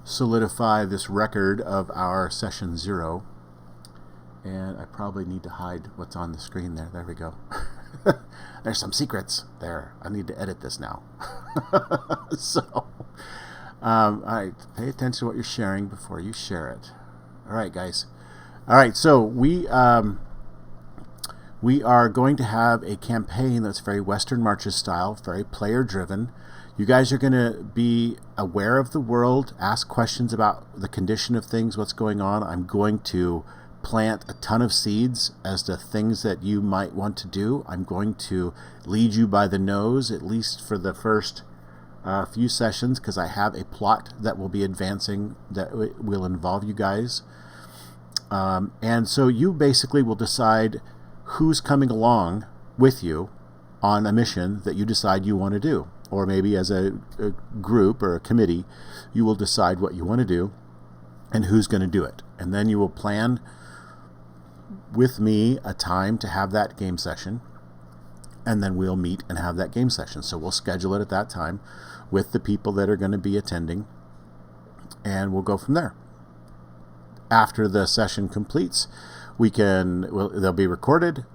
solidify this record of our session 0. And I probably need to hide what's on the screen there. There we go. There's some secrets there. I need to edit this now. So, all right, pay attention to what you're sharing before you share it. All right, guys. All right, so we are going to have a campaign that's very Western Marches style, very player-driven. You guys are going to be aware of the world, ask questions about the condition of things, what's going on. I'm going to plant a ton of seeds as to things that you might want to do. I'm going to lead you by the nose, at least for the first few sessions, because I have a plot that will be advancing that will involve you guys. And so you basically will decide who's coming along with you on a mission that you decide you want to do. Or maybe as a group or a committee, you will decide what you want to do and who's going to do it. And then you will plan with me a time to have that game session, and then we'll meet and have that game session. So we'll schedule it at that time with the people that are going to be attending, and we'll go from there. After the session completes, they'll be recorded.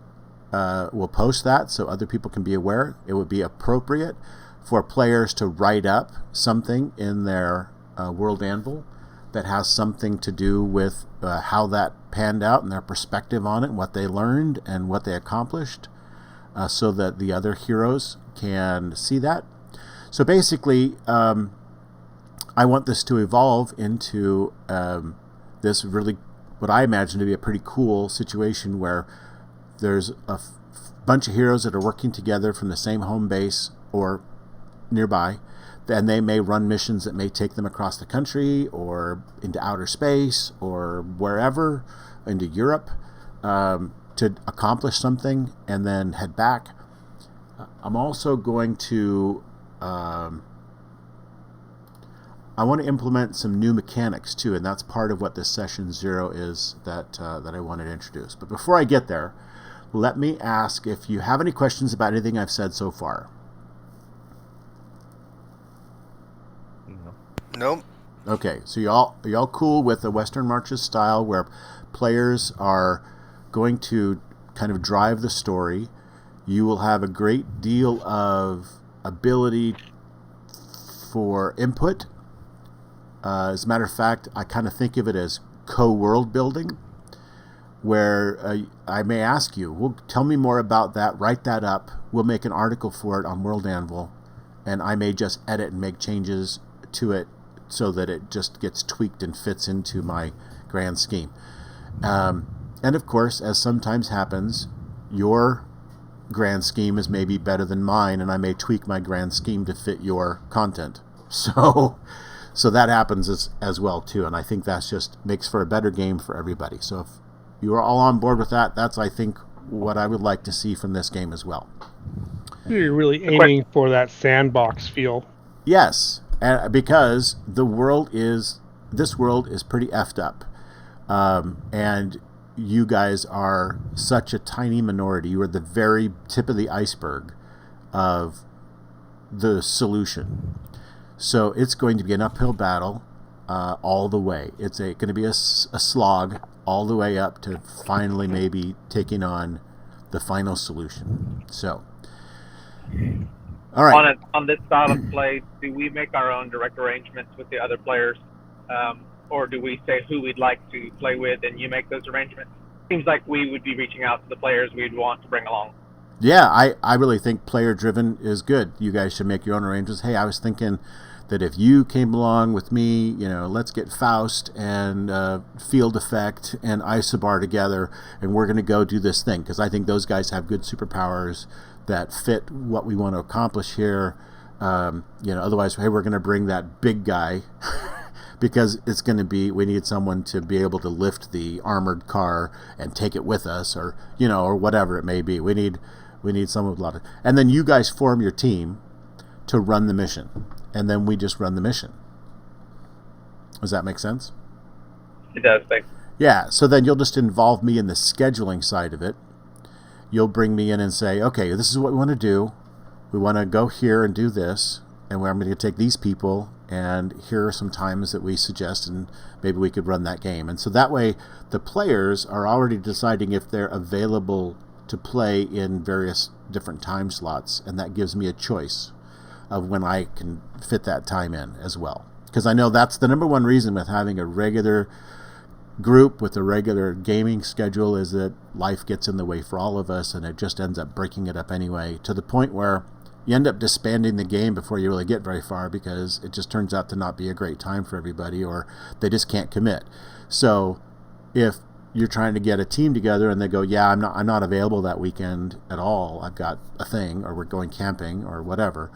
We'll post that so other people can be aware. It would be appropriate for players to write up something in their World Anvil that has something to do with how that panned out and their perspective on it and what they learned and what they accomplished, so that the other heroes can see that. So basically, I want this to evolve into this really, what I imagine to be a pretty cool situation where there's a bunch of heroes that are working together from the same home base or nearby, and they may run missions that may take them across the country or into outer space or wherever, into Europe, to accomplish something and then head back. I'm also going to I want to implement some new mechanics too, and that's part of what this session 0 is that I wanted to introduce. But before I get there, let me ask if you have any questions about anything I've said so far. Nope. Okay, so y'all cool with the Western Marches style where players are going to kind of drive the story. You will have a great deal of ability for input. As a matter of fact, I kind of think of it as co-world building, where I may ask you, well, tell me more about that, write that up, we'll make an article for it on World Anvil, and I may just edit and make changes to it so that it just gets tweaked and fits into my grand scheme. And of course, as sometimes happens, your grand scheme is maybe better than mine, and I may tweak my grand scheme to fit your content. So that happens as well too, and I think that's just makes for a better game for everybody. So if you are all on board with that, that's, I think, what I would like to see from this game as well. You're really aiming for that sandbox feel. Yes, because this world is pretty effed up, and you guys are such a tiny minority. You are the very tip of the iceberg of the solution. So it's going to be an uphill battle all the way. It's going to be a slog all the way up to finally maybe taking on the final solution. So, all right. On this style of play, do we make our own direct arrangements with the other players, or do we say who we'd like to play with and you make those arrangements? Seems like we would be reaching out to the players we'd want to bring along. Yeah, I really think player-driven is good. You guys should make your own arrangements. Hey, I was thinking that if you came along with me, let's get Faust and Field Effect and Isobar together, and we're going to go do this thing, because I think those guys have good superpowers that fit what we want to accomplish here. Otherwise, hey, we're going to bring that big guy because it's going to be, we need someone to be able to lift the armored car and take it with us, or whatever it may be. We need someone with a lot of, and then you guys form your team to run the mission, and then we just run the mission. Does that make sense? It does, thanks. Yeah, so then you'll just involve me in the scheduling side of it. You'll bring me in and say, okay, this is what we want to do. We want to go here and do this, and I'm going to take these people and here are some times that we suggest, and maybe we could run that game. And so that way the players are already deciding if they're available to play in various different time slots, and that gives me a choice of when I can fit that time in as well. Because I know that's the number one reason with having a regular group with a regular gaming schedule is that life gets in the way for all of us, and it just ends up breaking it up anyway, to the point where you end up disbanding the game before you really get very far, because it just turns out to not be a great time for everybody, or they just can't commit. So if you're trying to get a team together and they go, yeah, I'm not available that weekend at all, I've got a thing, or we're going camping or whatever,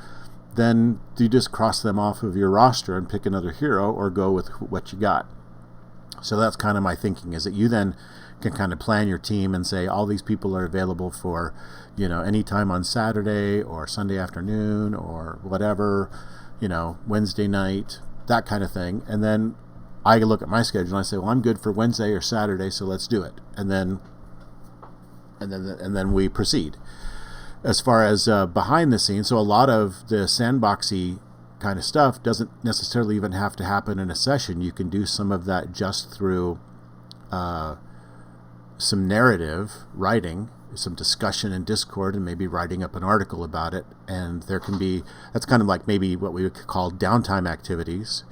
then you just cross them off of your roster and pick another hero or go with what you got. So that's kind of my thinking, is that you then can kind of plan your team and say all these people are available for, any time on Saturday or Sunday afternoon or whatever, Wednesday night, that kind of thing. And then I look at my schedule and I say, well, I'm good for Wednesday or Saturday, so let's do it. And then we proceed. As far as behind the scenes, so a lot of the sandboxy kind of stuff doesn't necessarily even have to happen in a session. You can do some of that just through some narrative writing, some discussion in Discord, and maybe writing up an article about it. And there can be, that's kind of like maybe what we would call downtime activities,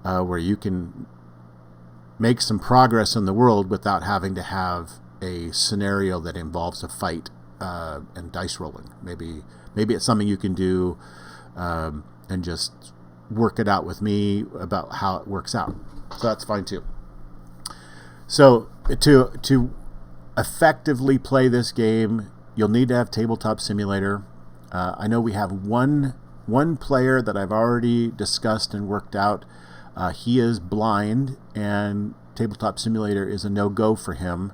where you can make some progress in the world without having to have a scenario that involves a fight and dice rolling. Maybe it's something you can do and just work it out with me about how it works out. So that's fine too. So to effectively play this game, you'll need to have Tabletop Simulator. I know we have one player that I've already discussed and worked out. He is blind, and Tabletop Simulator is a no-go for him.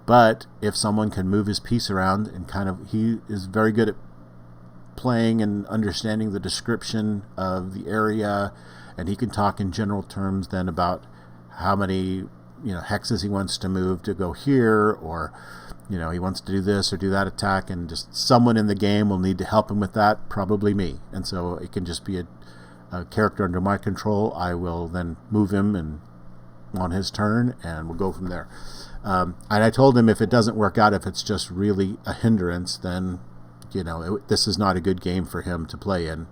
But if someone can move his piece around and he is very good at playing and understanding the description of the area, and he can talk in general terms then about how many hexes he wants to move to go here, or he wants to do this or do that attack, and just someone in the game will need to help him with that, probably me. And so it can just be a character under my control. I will then move him and on his turn, and we'll go from there. And I told him if it doesn't work out, if it's just really a hindrance, then this is not a good game for him to play in.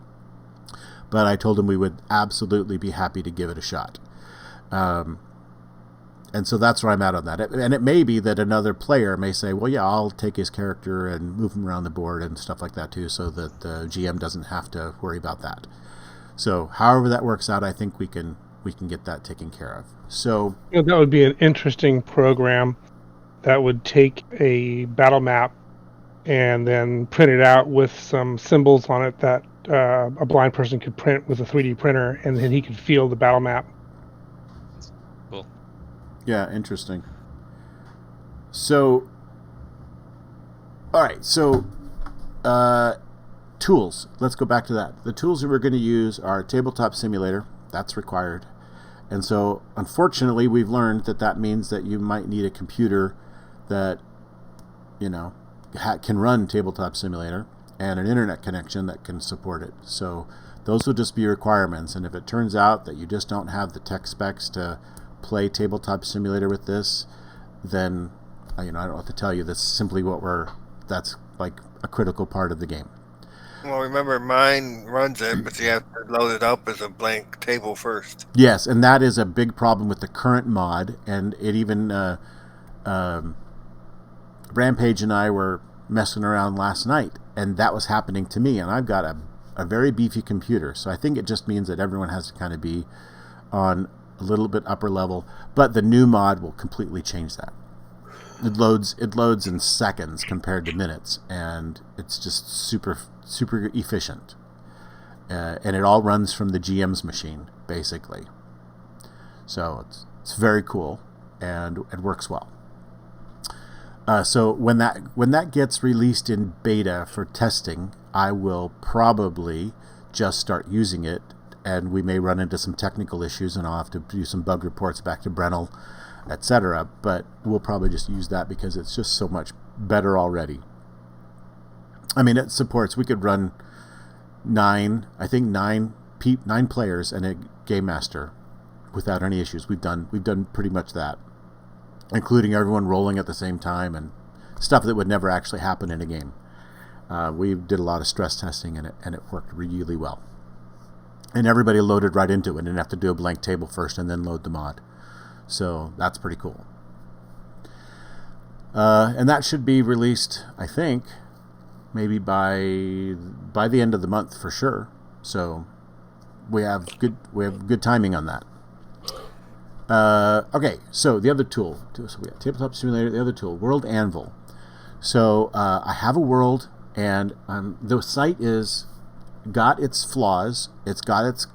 But I told him we would absolutely be happy to give it a shot. And so that's where I'm at on that. And it may be that another player may say, well, yeah, I'll take his character and move him around the board and stuff like that too, so that the GM doesn't have to worry about that. So however that works out, I think we can get that taken care of. So that would be an interesting program that would take a battle map and then print it out with some symbols on it that a blind person could print with a 3D printer, and then he could feel the battle map. Cool. Yeah, interesting. So, all right, so tools. Let's go back to that. The tools that we're going to use are Tabletop Simulator. That's required. And so, unfortunately, we've learned that means that you might need a computer that, can run Tabletop Simulator, and an internet connection that can support it. So those will just be requirements. And if it turns out that you just don't have the tech specs to play Tabletop Simulator with this, then I don't know what to tell you. That's simply that's like a critical part of the game. Well, remember, mine runs it, but you have to load it up as a blank table first. Yes, and that is a big problem with the current mod. And it even Rampage and I were messing around last night, and that was happening to me. And I've got a very beefy computer, so I think it just means that everyone has to kind of be on a little bit upper level. But the new mod will completely change that. It loads in seconds compared to minutes, and it's just super efficient. And it all runs from the GM's machine, basically. So it's very cool, and it works well. So when that gets released in beta for testing, I will probably just start using it, and we may run into some technical issues, and I'll have to do some bug reports back to Brennell, etc. But we'll probably just use that because it's just so much better already. I mean, it supports, we could run 9 nine players and a game master without any issues. We've done pretty much that, including everyone rolling at the same time and stuff that would never actually happen in a game. We did a lot of stress testing in it, and it worked really well. And everybody loaded right into it and didn't have to do a blank table first and then load the mod. So that's pretty cool. And that should be released, I think, maybe by the end of the month for sure. So we have good timing on that. Okay, so the other tool. So we got Tabletop Simulator, the other tool, World Anvil. So I have a world, and the site is got its flaws. It's got its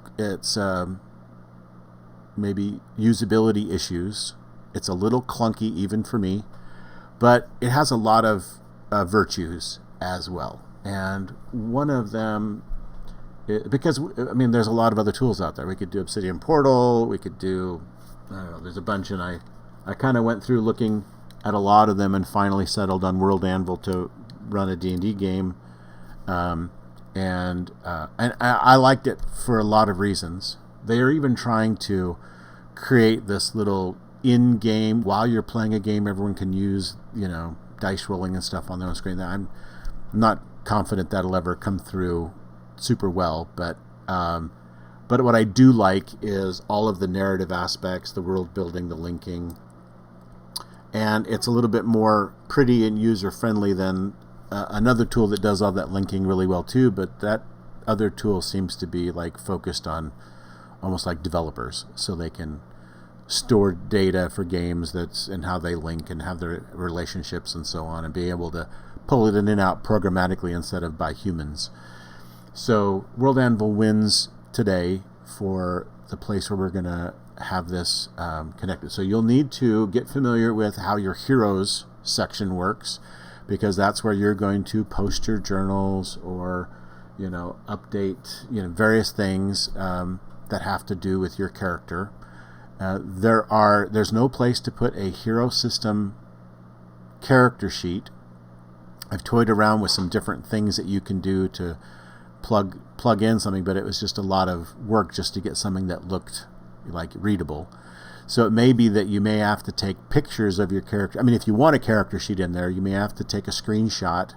maybe usability issues. It's a little clunky even for me, but it has a lot of virtues as well. And one of them, because I mean, there's a lot of other tools out there. We could do Obsidian Portal. We could do, I don't know, there's a bunch, and I kind of went through looking at a lot of them and finally settled on World Anvil to run a D&D game. And I liked it for a lot of reasons. They are even trying to create this little in-game, while you're playing a game, everyone can use, dice rolling and stuff on their own screen. I'm not confident that'll ever come through super well, but what I do like is all of the narrative aspects, the world building, the linking, and it's a little bit more pretty and user-friendly than another tool that does all that linking really well too, but that other tool seems to be like focused on almost like developers, so they can store data for games and how they link and have their relationships and so on, and be able to pull it in and out programmatically instead of by humans. So World Anvil wins today for the place where we're going to have this connected. So you'll need to get familiar with how your heroes section works, because that's where you're going to post your journals or update various things that have to do with your character. There's no place to put a hero system character sheet. I've toyed around with some different things that you can do to plug in something, but it was just a lot of work just to get something that looked like readable. So it may be that you may have to take pictures of your character. I mean, if you want a character sheet in there, you may have to take a screenshot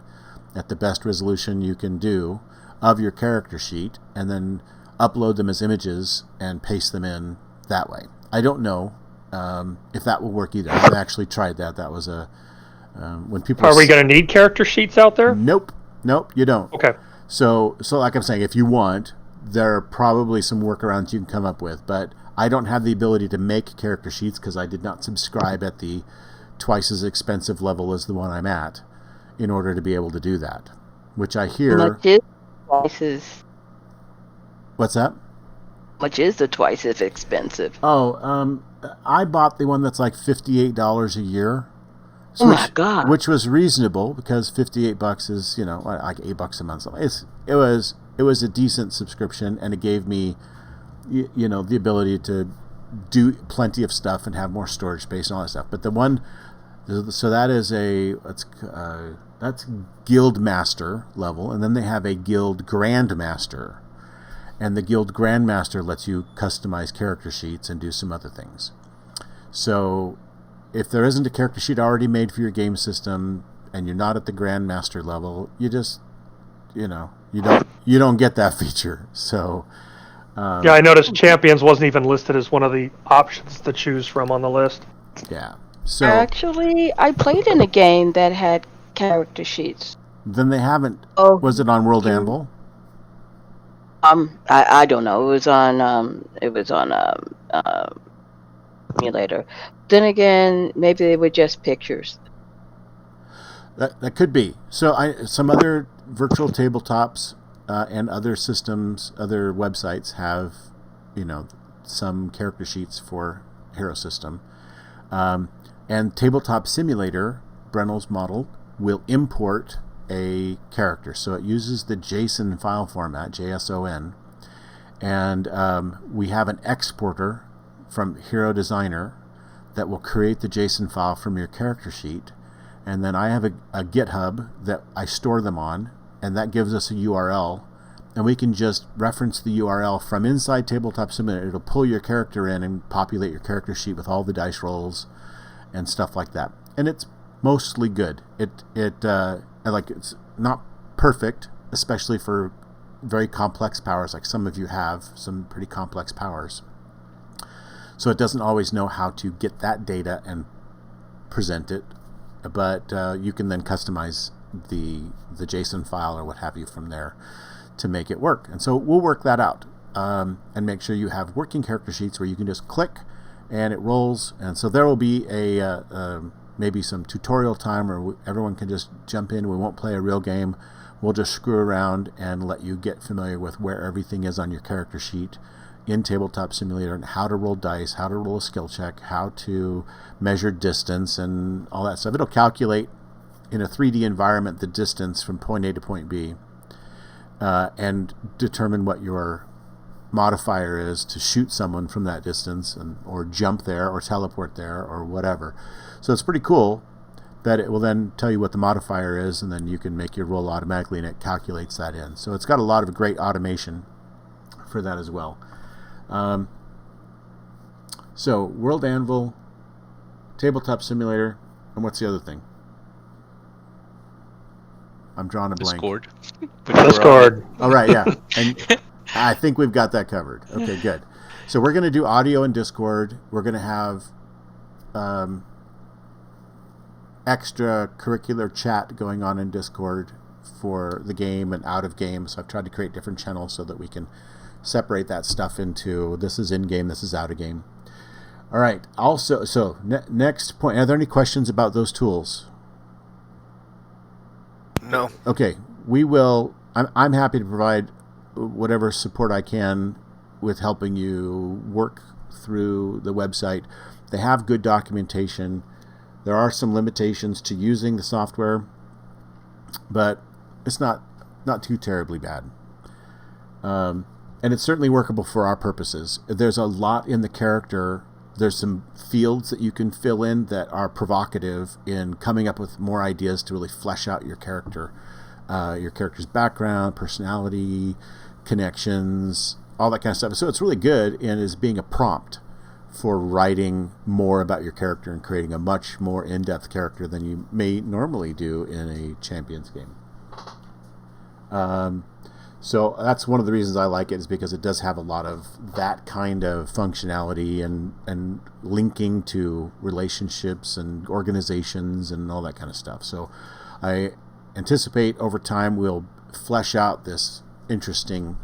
at the best resolution you can do of your character sheet and then upload them as images and paste them in that way. I don't know if that will work either. I haven't actually tried that. That was when people. Are we going to need character sheets out there? Nope, you don't. Okay. So like I'm saying, if you want, there are probably some workarounds you can come up with, but I don't have the ability to make character sheets because I did not subscribe at the twice as expensive level as the one I'm at in order to be able to do that, which I hear. Much is twice as. What's that? Much is the twice as expensive? Oh, I bought the one that's like $58 a year. Oh my God! Which was reasonable because $58 is like $8 a month. It was a decent subscription, and it gave me the ability to do plenty of stuff and have more storage space and all that stuff. But the one, so that is that's Guild Master level, and then they have a Guild Grandmaster. And the Guild Grandmaster lets you customize character sheets and do some other things. So if there isn't a character sheet already made for your game system and you're not at the Grandmaster level, you just, you don't get that feature. So yeah, I noticed Champions wasn't even listed as one of the options to choose from on the list. Yeah. So actually, I played in a game that had character sheets. Then they haven't. Oh, was it on World Anvil? I don't know. It was on emulator. Then again, maybe they were just pictures. That could be. So some other virtual tabletops and other systems, other websites have, some character sheets for Hero System. And Tabletop Simulator, Brennel's model, will import a character. So it uses the JSON file format, JSON, and we have an exporter from Hero Designer that will create the JSON file from your character sheet, and then I have a GitHub that I store them on, and that gives us a URL, and we can just reference the URL from inside Tabletop Simulator. It'll pull your character in and populate your character sheet with all the dice rolls and stuff like that. And it's mostly good. It's not perfect, especially for very complex powers, like some of you have some pretty complex powers. So it doesn't always know how to get that data and present it, but you can then customize the JSON file or what have you from there to make it work. And so we'll work that out and make sure you have working character sheets where you can just click and it rolls. And so there will be maybe some tutorial time where everyone can just jump in. We won't play a real game. We'll just screw around and let you get familiar with where everything is on your character sheet in Tabletop Simulator, and how to roll dice, how to roll a skill check, how to measure distance and all that stuff. It'll calculate in a 3D environment the distance from point A to point B and determine what your modifier is to shoot someone from that distance, or jump there or teleport there or whatever. So it's pretty cool that it will then tell you what the modifier is, and then you can make your roll automatically and it calculates that in. So it's got a lot of great automation for that as well. So World Anvil, Tabletop Simulator, and what's the other thing? I'm drawing a blank. Discord. Discord. Oh, right, yeah. And I think we've got that covered. Okay, good. So we're going to do audio in Discord. We're going to have extracurricular chat going on in Discord for the game and out of game. So I've tried to create different channels so that we can separate that stuff into this is in game, this is out of game. All right. Also, so next point. Are there any questions about those tools? No. Okay. We will. I'm happy to provide whatever support I can with helping you work through the website. They have good documentation. There are some limitations to using the software, but it's not too terribly bad. And it's certainly workable for our purposes. There's a lot in the character. There's some fields that you can fill in that are provocative in coming up with more ideas to really flesh out your character, your character's background, personality, connections, all that kind of stuff. So it's really good and is being a prompt for writing more about your character and creating a much more in-depth character than you may normally do in a Champions game. So that's one of the reasons I like it, is because it does have a lot of that kind of functionality and linking to relationships and organizations and all that kind of stuff. So I anticipate over time we'll flesh out this interesting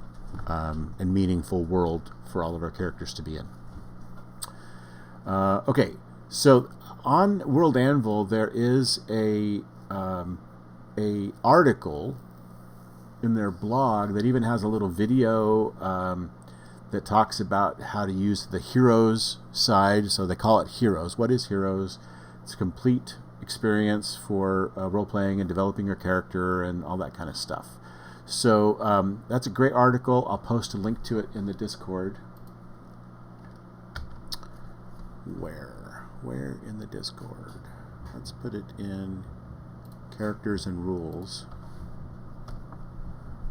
and meaningful world for all of our characters to be in. Okay, so on World Anvil there is a article in their blog that even has a little video that talks about how to use the heroes side. So they call it Heroes. What is Heroes? It's a complete experience for role-playing and developing your character and all that kind of stuff. So that's a great article. I'll post a link to it in the Discord. Where in the Discord? Let's put it in characters and rules.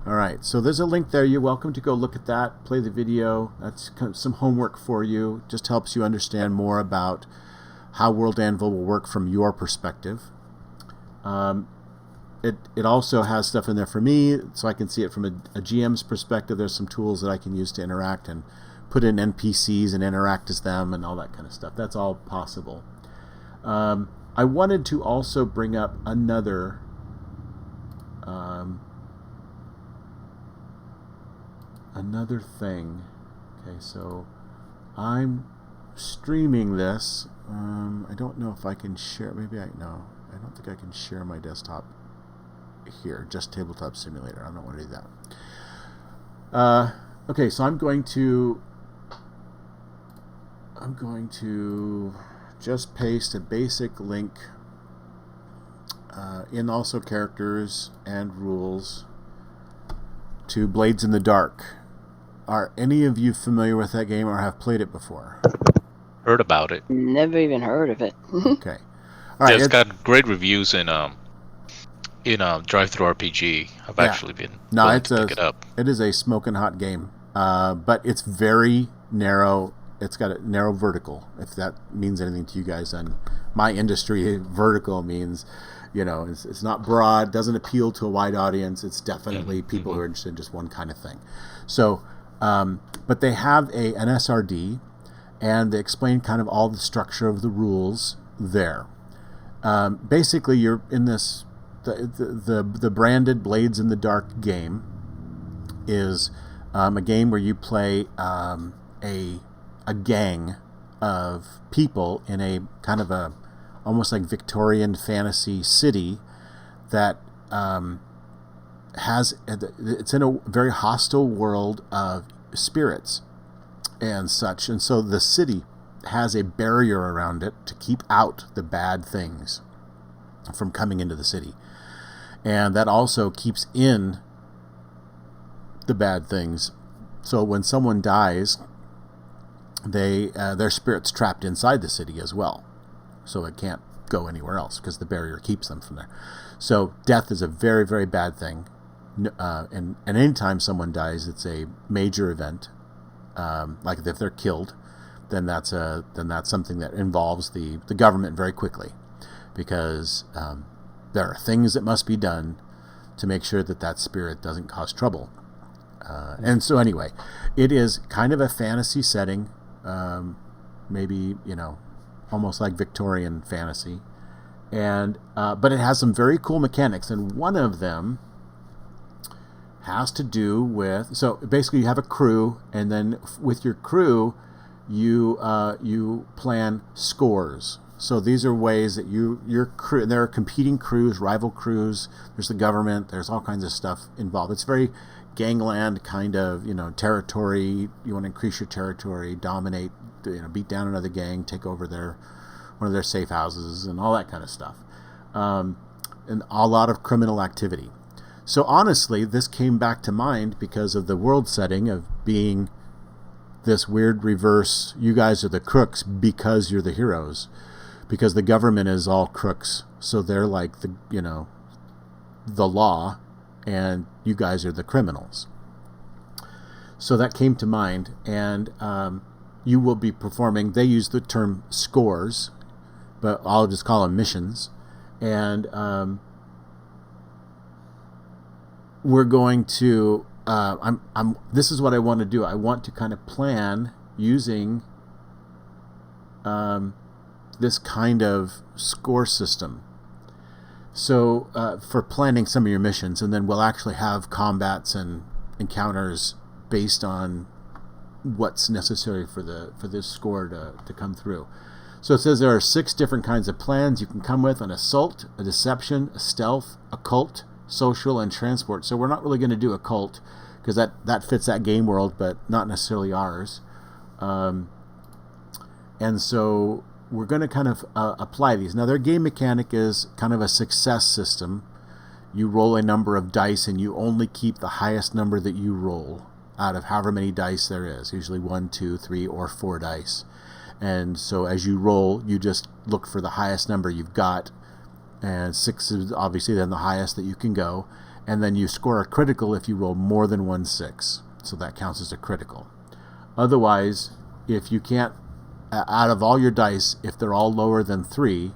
All right, so there's a link there. You're welcome to go look at that, play the video. That's some homework for you. Just helps you understand more about how World Anvil will work from your perspective. It also has stuff in there for me, so I can see it from a GM's perspective. There's some tools that I can use to interact and put in NPCs and interact as them and all that kind of stuff. That's all possible. I wanted to also bring up another thing. Okay, so I'm streaming this. I don't know if I can share. Maybe I don't think I can share my desktop here. Just Tabletop Simulator. I don't want to do that. Okay, so I'm going to just paste a basic link in also characters and rules to Blades in the Dark. Are any of you familiar with that game or have played it before? Heard about it. Never even heard of it. Okay. All right. It's got great reviews in in Drive Through RPG. I've actually been willing to pick it up. It is a smoking hot game, but it's very narrow. It's got a narrow vertical, if that means anything to you guys. And my industry, vertical means, it's not broad, doesn't appeal to a wide audience. It's definitely people who are interested in just one kind of thing. So, but they have an SRD, and they explain kind of all the structure of the rules there. Basically, you're in this, the branded Blades in the Dark game is a game where you play a gang of people in a kind of a almost like Victorian fantasy city that it's in a very hostile world of spirits and such, and so the city has a barrier around it to keep out the bad things from coming into the city, and that also keeps in the bad things. So when someone dies, their spirit's trapped inside the city as well, so it can't go anywhere else because the barrier keeps them from there. So death is a very, very bad thing, and anytime someone dies, it's a major event. Like if they're killed, then that's something that involves the government very quickly, because there are things that must be done to make sure that spirit doesn't cause trouble. And so anyway, it is kind of a fantasy setting. Maybe, almost like Victorian fantasy, and but it has some very cool mechanics, and one of them has to do with, so basically you have a crew, and then with your crew you plan scores. So these are ways that your crew, there are competing crews, rival crews, there's the government, there's all kinds of stuff involved. It's very gangland kind of, territory. You want to increase your territory, dominate, beat down another gang, take over one of their safe houses, and all that kind of stuff, and a lot of criminal activity. So honestly, this came back to mind because of the world setting of being this weird reverse. You guys are the crooks because you're the heroes, because the government is all crooks, so they're like the law, and you guys are the criminals. So that came to mind, and you will be performing, they use the term scores, but I'll just call them missions, and we're going to, this is what I want to do. I want to kind of plan using this kind of score system. So for planning some of your missions, and then we'll actually have combats and encounters based on what's necessary for this score to come through. So it says there are 6 different kinds of plans you can come with: an assault, a deception, a stealth, occult, social, and transport. So we're not really going to do occult because that fits that game world, but not necessarily ours. And so we're going to kind of apply these. Now, their game mechanic is kind of a success system. You roll a number of dice, and you only keep the highest number that you roll out of however many dice there is, usually 1, 2, 3, or 4 dice. And so as you roll, you just look for the highest number you've got, and 6 is obviously then the highest that you can go, and then you score a critical if you roll more than 1 6, so that counts as a critical. Otherwise, if you can't, out of all your dice, if they're all lower than 3,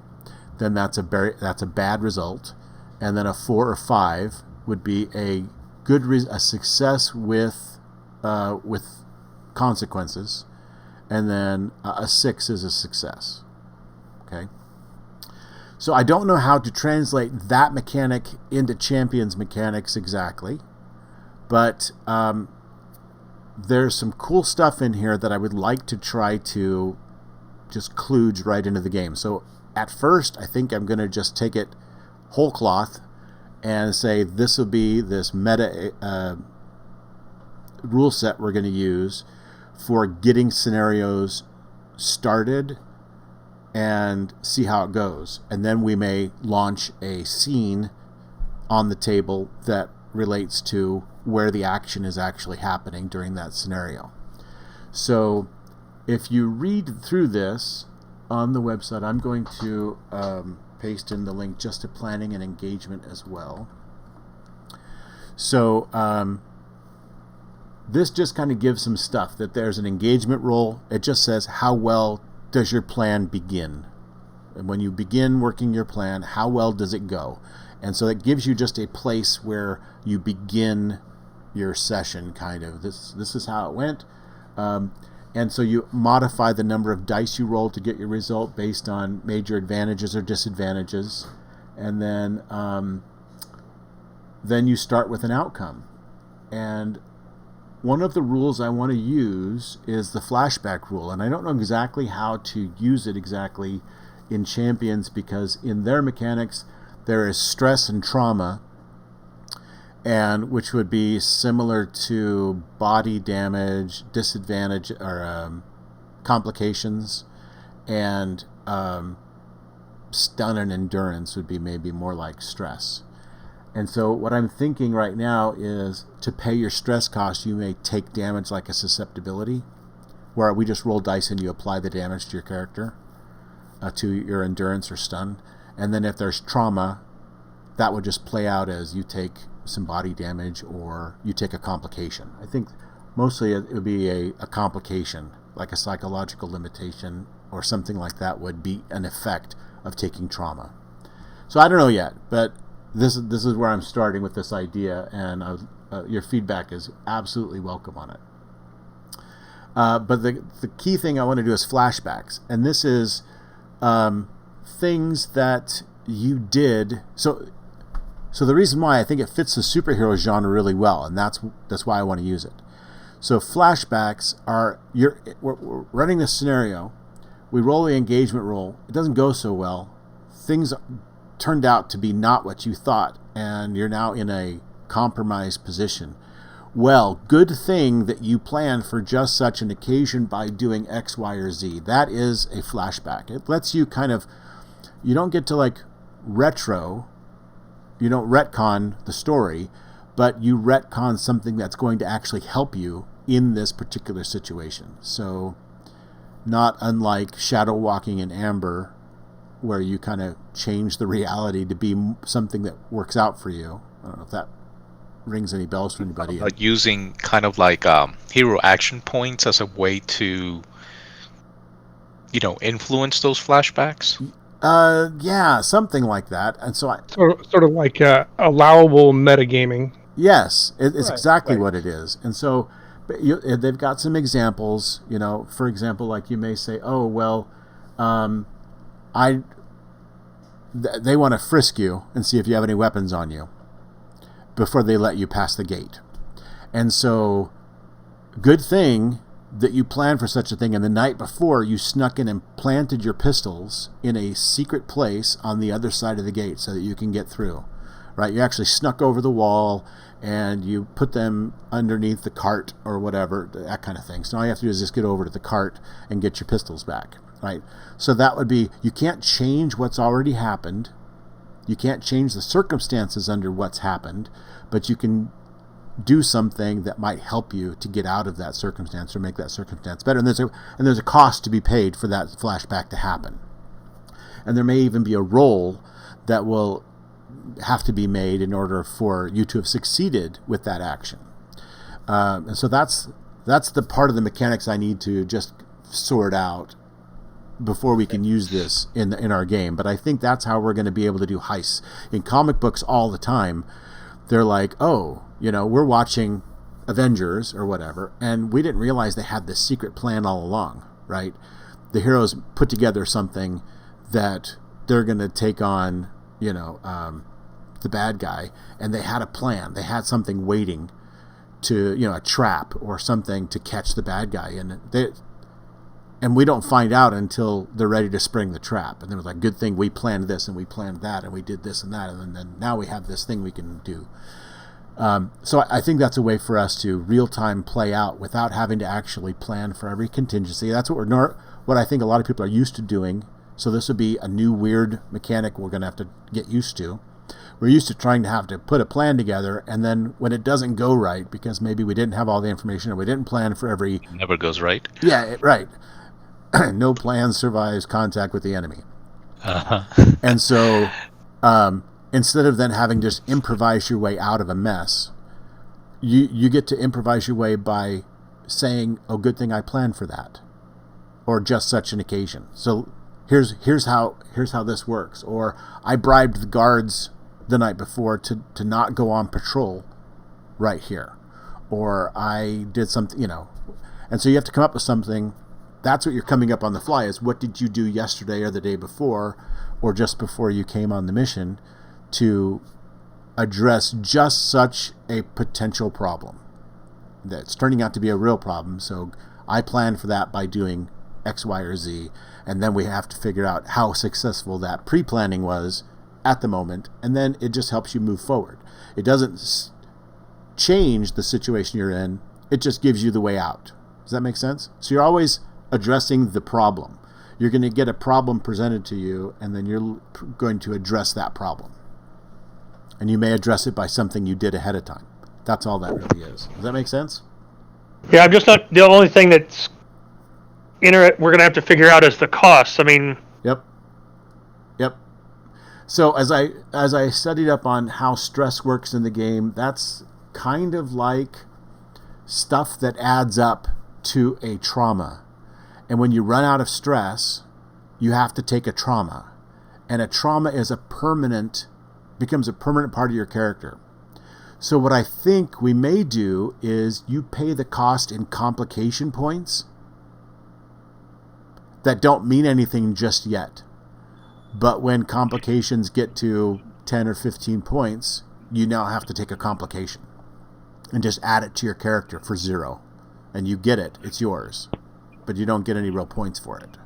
then that's a bad result, and then a 4 or 5 would be a success with consequences, and then a 6 is a success. Okay. So I don't know how to translate that mechanic into Champions mechanics exactly, but there's some cool stuff in here that I would like to try to just kludge right into the game. So at first, I think I'm going to just take it whole cloth and say this will be this meta rule set we're going to use for getting scenarios started and see how it goes. And then we may launch a scene on the table that relates to where the action is actually happening during that scenario. So if you read through this on the website, I'm going to paste in the link just to planning and engagement as well. So this just kind of gives some stuff that there's an engagement role. It just says how well does your plan begin? And when you begin working your plan, how well does it go? And so it gives you just a place where you begin your session, kind of. This is how it went. And so you modify the number of dice you roll to get your result based on major advantages or disadvantages. And then you start with an outcome. And one of the rules I want to use is the flashback rule. And I don't know exactly how to use it exactly in Champions, because in their mechanics there is stress and trauma, and which would be similar to body damage, disadvantage, or complications, and stun and endurance would be maybe more like stress. And so what I'm thinking right now is to pay your stress cost, you may take damage like a susceptibility, where we just roll dice and you apply the damage to your character, to your endurance or stun. And then if there's trauma, that would just play out as you take some body damage or you take a complication. I think mostly it would be a complication, like a psychological limitation or something like that would be an effect of taking trauma. So I don't know yet, but this is where I'm starting with this idea, and your feedback is absolutely welcome on it. But the key thing I want to do is flashbacks, and this is things that you did. So the reason why I think it fits the superhero genre really well, and that's why I want to use it. So flashbacks are, we're running this scenario, we roll the engagement roll, it doesn't go so well, things turned out to be not what you thought, and you're now in a compromised position. Well, good thing that you planned for just such an occasion by doing X, Y, or Z. That is a flashback. It lets you kind of, you don't get to like you don't retcon the story, but you retcon something that's going to actually help you in this particular situation. So not unlike shadow walking in Amber, where you kind of change the reality to be something that works out for you. I don't know if that rings any bells for anybody. Like using kind of like hero action points as a way to, influence those flashbacks. Yeah, something like that. And so sort of like allowable metagaming. Yes, it's exactly what it is. And so they've got some examples. For example, like you may say, oh well, they want to frisk you and see if you have any weapons on you before they let you pass the gate. And so, good thing that you planned for such a thing, and the night before you snuck in and planted your pistols in a secret place on the other side of the gate so that you can get through. Right? You actually snuck over the wall and you put them underneath the cart or whatever, that kind of thing. So all you have to do is just get over to the cart and get your pistols back. Right? So that would be, you can't change what's already happened. You can't change the circumstances under what's happened, but you can do something that might help you to get out of that circumstance or make that circumstance better. And there's a cost to be paid for that flashback to happen. And there may even be a roll that will have to be made in order for you to have succeeded with that action. And so that's the part of the mechanics I need to just sort out before we can use this in our game. But I think that's how we're going to be able to do heists. In comic books all the time, they're like, oh, we're watching Avengers or whatever, and we didn't realize they had this secret plan all along, right? The heroes put together something that they're going to take on, the bad guy, and they had a plan. They had something waiting to, a trap or something to catch the bad guy. And we don't find out until they're ready to spring the trap. And they was like, good thing we planned this and we planned that and we did this and that. And then now we have this thing we can do. So I think that's a way for us to real-time play out without having to actually plan for every contingency. That's what I think a lot of people are used to doing. So this would be a new weird mechanic we're going to have to get used to. We're used to trying to have to put a plan together, and then when it doesn't go right, because maybe we didn't have all the information or we didn't plan for every... It never goes right. Yeah, right. No plan survives contact with the enemy. And so instead of then having to just improvise your way out of a mess, you get to improvise your way by saying, "Oh, good thing I planned for that," or just such an occasion. So here's how this works. Or I bribed the guards the night before to not go on patrol right here, or I did something, and so you have to come up with something. That's what you're coming up on the fly is, what did you do yesterday or the day before or just before you came on the mission to address just such a potential problem that's turning out to be a real problem. So I planned for that by doing X, Y, or Z, and then we have to figure out how successful that pre-planning was at the moment, and then it just helps you move forward. It doesn't change the situation you're in, it just gives you the way out. Does that make sense? So you're always addressing the problem. You're going to get a problem presented to you, and then you're going to address that problem. And you may address it by something you did ahead of time. That's all that really is. Does that make sense? Yeah, I'm just not. The only thing that's we're going to have to figure out is the costs. I mean. Yep. So as I studied up on how stress works in the game, that's kind of like stuff that adds up to a trauma. And when you run out of stress, you have to take a trauma. And a trauma becomes a permanent part of your character. So what I think we may do is you pay the cost in complication points that don't mean anything just yet. But when complications get to 10 or 15 points, you now have to take a complication and just add it to your character for 0. And you get it. It's yours. But you don't get any real points for it.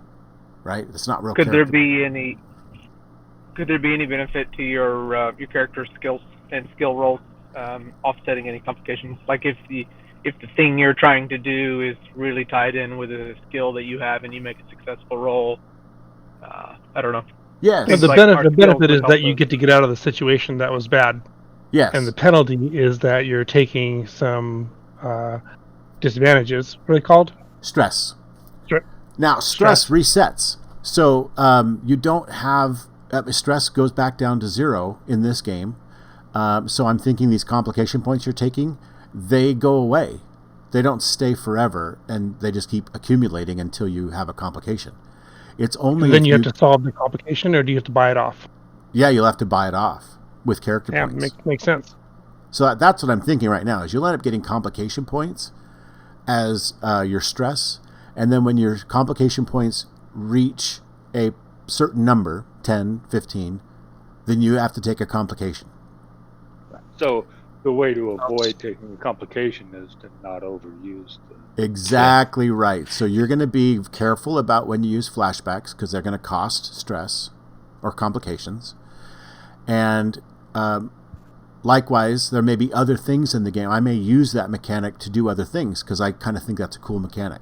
Right? It's not real Could character. Could there be any benefit to your character's skills and skill rolls offsetting any complications? Like if the thing you're trying to do is really tied in with a skill that you have and you make a successful roll, I don't know. Yes. And the benefit is that you get to get out of the situation that was bad. Yes. And the penalty is that you're taking some disadvantages. What are they called? Stress. Now, stress resets. So you don't have... stress goes back down to 0 in this game. So I'm thinking these complication points you're taking, they go away. They don't stay forever, and they just keep accumulating until you have a complication. It's only... And then you have to solve the complication, or do you have to buy it off? Yeah, you'll have to buy it off with character points. Yeah, makes sense. So that's what I'm thinking right now, is you'll end up getting complication points as your stress, and then when your complication points reach a certain number, 10, 15, then you have to take a complication. So the way to avoid taking a complication is to not overuse the... Exactly right. So you're going to be careful about when you use flashbacks, because they're going to cost stress or complications. And likewise, there may be other things in the game. I may use that mechanic to do other things, because I kind of think that's a cool mechanic,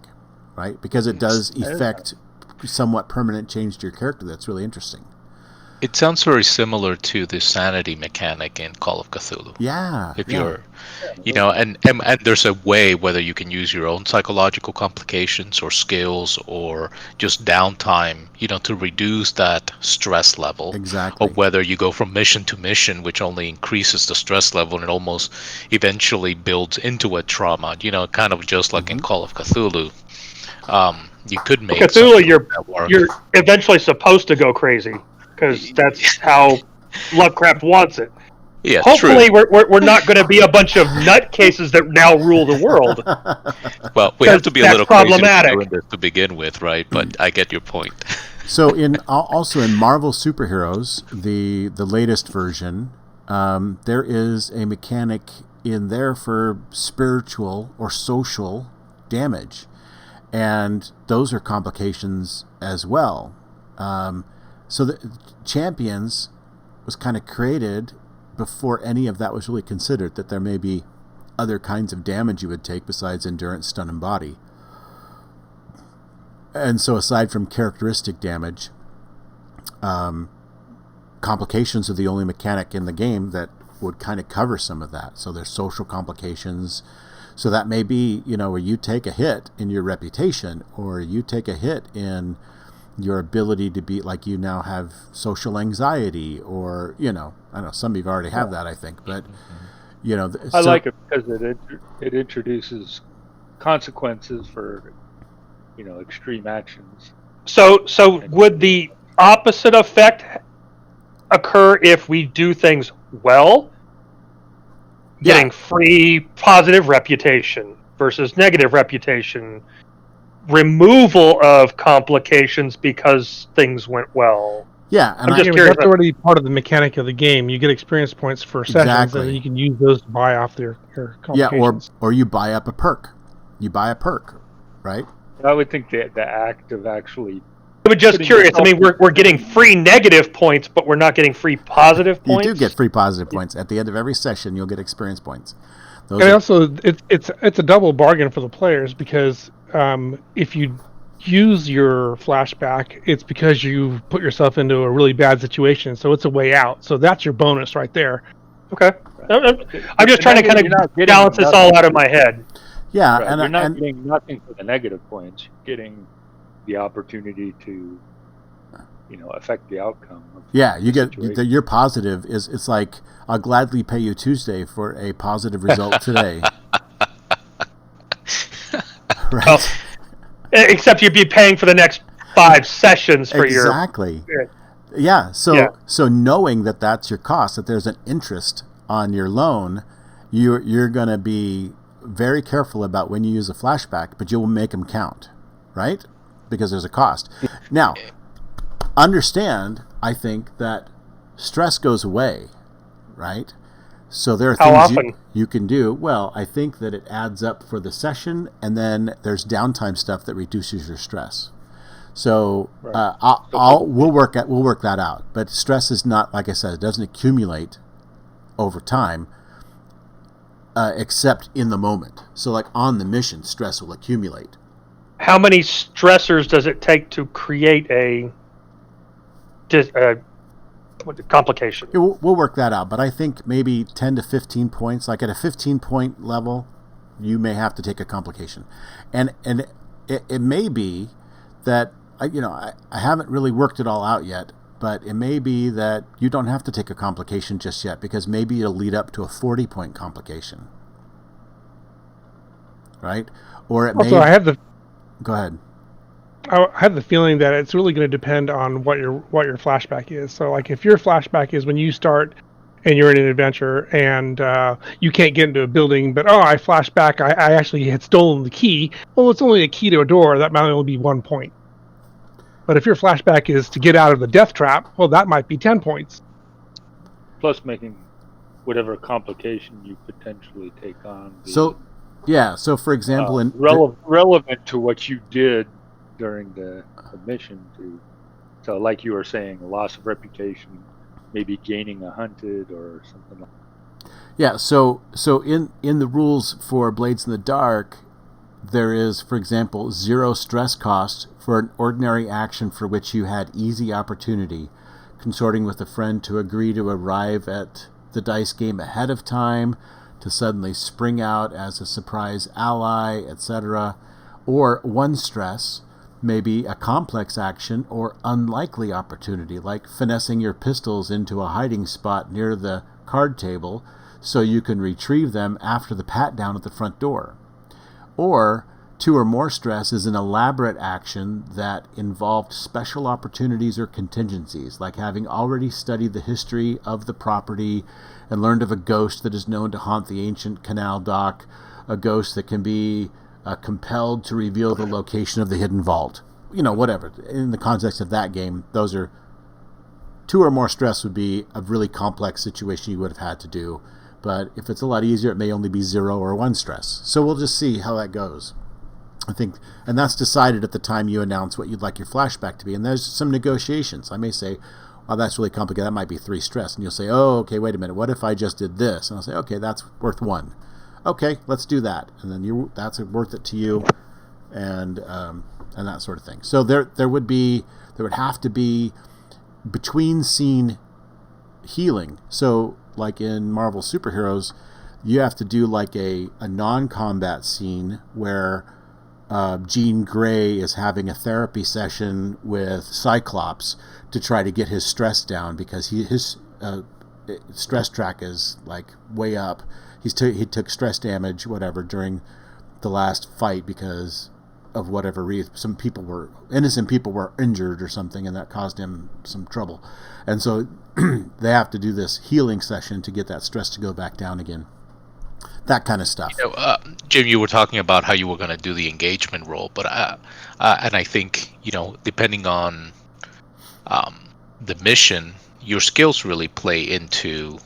right? Because it does effect somewhat permanent change to your character. That's really interesting. It sounds very similar to the sanity mechanic in Call of Cthulhu. Yeah. If you're, and there's a way whether you can use your own psychological complications or skills or just downtime, to reduce that stress level. Exactly. Or whether you go from mission to mission, which only increases the stress level and it almost eventually builds into a trauma, kind of just like in Call of Cthulhu. You could make Cthulhu, you're eventually supposed to go crazy, because that's how Lovecraft wants it. Yeah, hopefully true. we're not going to be a bunch of nutcases that now rule the world. Well, we have to be a little problematic. crazy doing this to begin with, right? But I get your point. So also in Marvel Superheroes, the latest version, there is a mechanic in there for spiritual or social damage. And those are complications as well. So the Champions was kind of created before any of that was really considered, that there may be other kinds of damage you would take besides endurance, stun, and body. And so aside from characteristic damage, complications are the only mechanic in the game that would kind of cover some of that. So there's social complications. So that may be, where you take a hit in your reputation, or you take a hit in your ability to be like you now have social anxiety, or I don't know, some of you already have that, I think, but I like it because it introduces consequences for extreme actions. So would the opposite effect occur if we do things well? Getting free positive reputation versus negative reputation, removal of complications because things went well. Yeah, I'm just curious. That's already part of the mechanic of the game. You get experience points for sessions, and then you can use those to buy off your complications. Or you buy up a perk. You buy a perk, right? I would think that the act of actually. I'm just curious. I mean, we're getting free negative points, but we're not getting free positive points. You do get free positive points at the end of every session. You'll get experience points. Also, it's a double bargain for the players, because if you use your flashback, it's because you put yourself into a really bad situation, so it's a way out. So that's your bonus right there. Okay. I'm just trying to kind of balance this all out of my head. Yeah, right. You're not getting nothing for the negative points. You're getting the opportunity to, affect the outcome. You get your positive is. It's like, I'll gladly pay you Tuesday for a positive result today. Right. Well, except you'd be paying for the next 5 sessions for exactly. Yeah. So knowing that that's your cost, that there's an interest on your loan, you're going to be very careful about when you use a flashback, but you will make them count, right? Because there's a cost. Now, understand, I think, that stress goes away, right? So there are things you can do. Well, I think that it adds up for the session, and then there's downtime stuff that reduces your stress. So we'll work that out. But stress is not, like I said, it doesn't accumulate over time, except in the moment. So like on the mission, stress will accumulate. How many stressors does it take to create a complication? We'll work that out, but I think maybe 10 to 15 points. Like at a 15-point level, you may have to take a complication, and it may be that I haven't really worked it all out yet, but it may be that you don't have to take a complication just yet, because maybe it'll lead up to a 40-point complication, right? Or it also, may. Go ahead. I have the feeling that it's really going to depend on what your flashback is. So, like, if your flashback is when you start and you're in an adventure and you can't get into a building, but I flash back, I actually had stolen the key. Well, it's only a key to a door. That might only be 1 point. But if your flashback is to get out of the death trap, well, that might be 10 points. Plus, making whatever complication you potentially take on. So, for example, relevant to what you did during the mission, so like you were saying, a loss of reputation, maybe gaining a hunted or something like that. Yeah, so in the rules for Blades in the Dark, there is, for example, 0 stress cost for an ordinary action for which you had easy opportunity, consorting with a friend to agree to arrive at the dice game ahead of time, to suddenly spring out as a surprise ally, etc. Or 1 stress, maybe a complex action or unlikely opportunity, like finessing your pistols into a hiding spot near the card table so you can retrieve them after the pat down at the front door. Or 2 or more stress is an elaborate action that involved special opportunities or contingencies, like having already studied the history of the property and learned of a ghost that is known to haunt the ancient canal dock, a ghost that can be compelled to reveal the location of the hidden vault. Whatever. In the context of that game, those are 2 or more stress would be a really complex situation you would have had to do. But if it's a lot easier, it may only be 0 or 1 stress. So we'll just see how that goes. I think, and that's decided at the time you announce what you'd like your flashback to be. And there's some negotiations. I may say, "Oh, that's really complicated. That might be 3 stress." And you'll say, "Oh, okay, wait a minute. What if I just did this?" And I'll say, "Okay, that's worth 1. Okay, let's do that." And then that's worth it to you, and that sort of thing. So there would have to be between scene healing. So like in Marvel superheroes, you have to do like a non-combat scene where Jean Grey is having a therapy session with Cyclops to try to get his stress down because his stress track is like way up. He took stress damage, whatever, during the last fight because of whatever reason. Some innocent people were injured or something, and that caused him some trouble. And so they have to do this healing session to get that stress to go back down again. That kind of stuff. Jim, you were talking about how you were going to do the engagement role, but and I think, depending on the mission, your skills really play into,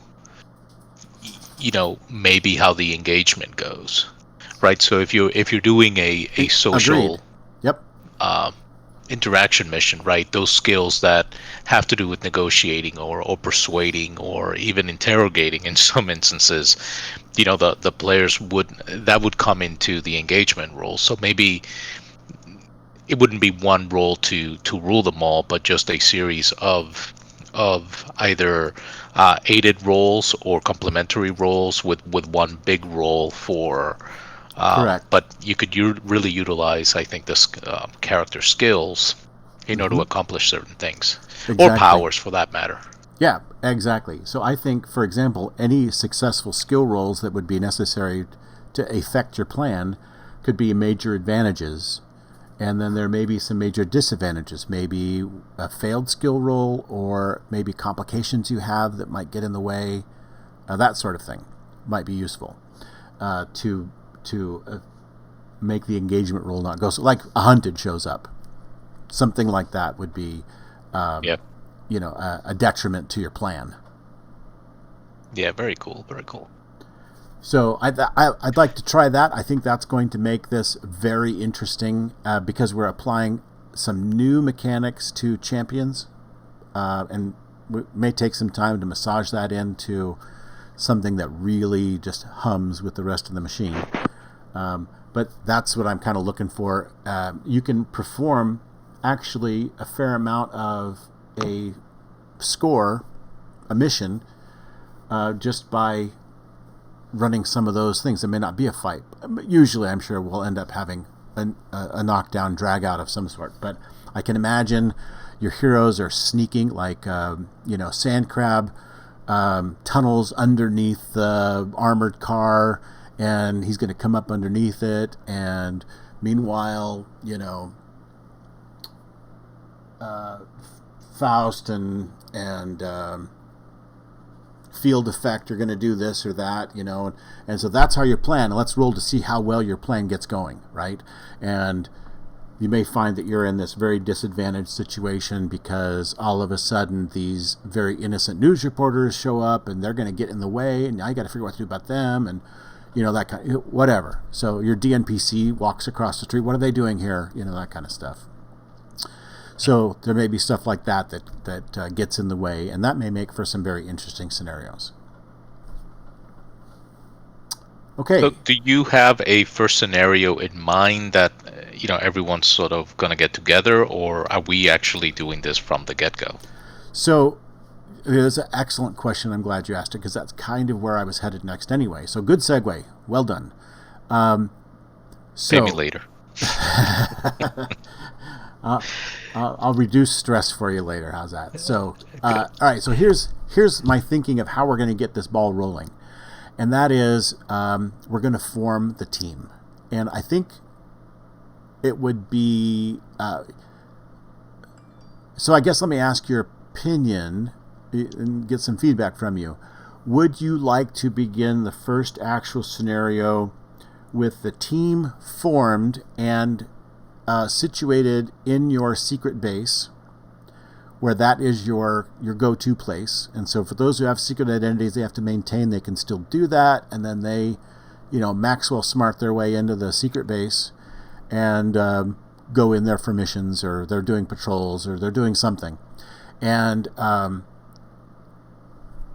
maybe how the engagement goes, right? So if you're doing a social Agreed. Yep. interaction mission, right? Those skills that have to do with negotiating or persuading or even interrogating in some instances, the players would come into the engagement role. So maybe it wouldn't be one role to rule them all, but just a series of either aided roles or complementary roles with one big role for. Correct. But you could really utilize, I think, this character skills in order to accomplish certain things, Exactly. or powers for that matter. Yeah, exactly. So I think, for example, any successful skill rolls that would be necessary to effect your plan could be major advantages, and then there may be some major disadvantages, maybe a failed skill roll or maybe complications you have that might get in the way. That sort of thing might be useful to make the engagement roll not go. So like a hunted shows up. Something like that would be a detriment to your plan. Yeah, very cool, very cool. So I'd like to try that. I think that's going to make this very interesting because we're applying some new mechanics to champions, and we may take some time to massage that into something that really just hums with the rest of the machine. But that's what I'm kind of looking for. You can perform actually a fair amount of a score, a mission, just by running some of those things. It may not be a fight. Usually, I'm sure we'll end up having a knockdown, drag out of some sort. But I can imagine your heroes are sneaking like, sand crab tunnels underneath the armored car, and he's going to come up underneath it. And meanwhile, Faust and Field Effect are going to do this or that, and so that's how you plan. Let's roll to see how well your plan gets going, right? And you may find that you're in this very disadvantaged situation because all of a sudden these very innocent news reporters show up and they're going to get in the way, and now you got to figure out what to do about them, and that kind of whatever. So your DNPC walks across the street. What are they doing here? That kind of stuff. So there may be stuff like that gets in the way, and that may make for some very interesting scenarios. Okay. So do you have a first scenario in mind that everyone's sort of going to get together, or are we actually doing this from the get-go? So it was an excellent question. I'm glad you asked it because that's kind of where I was headed next anyway. So good segue. Well done. Pay me later. I'll reduce stress for you later. How's that? So, all right. So here's my thinking of how we're going to get this ball rolling, and that is we're going to form the team, and I think it would be. So I guess let me ask your opinion and get some feedback from you. Would you like to begin the first actual scenario with the team formed and situated in your secret base, where that is your go-to place? And so for those who have secret identities they have to maintain, they can still do that, and then they Maxwell Smart their way into the secret base and go in there for missions, or they're doing patrols, or they're doing something, and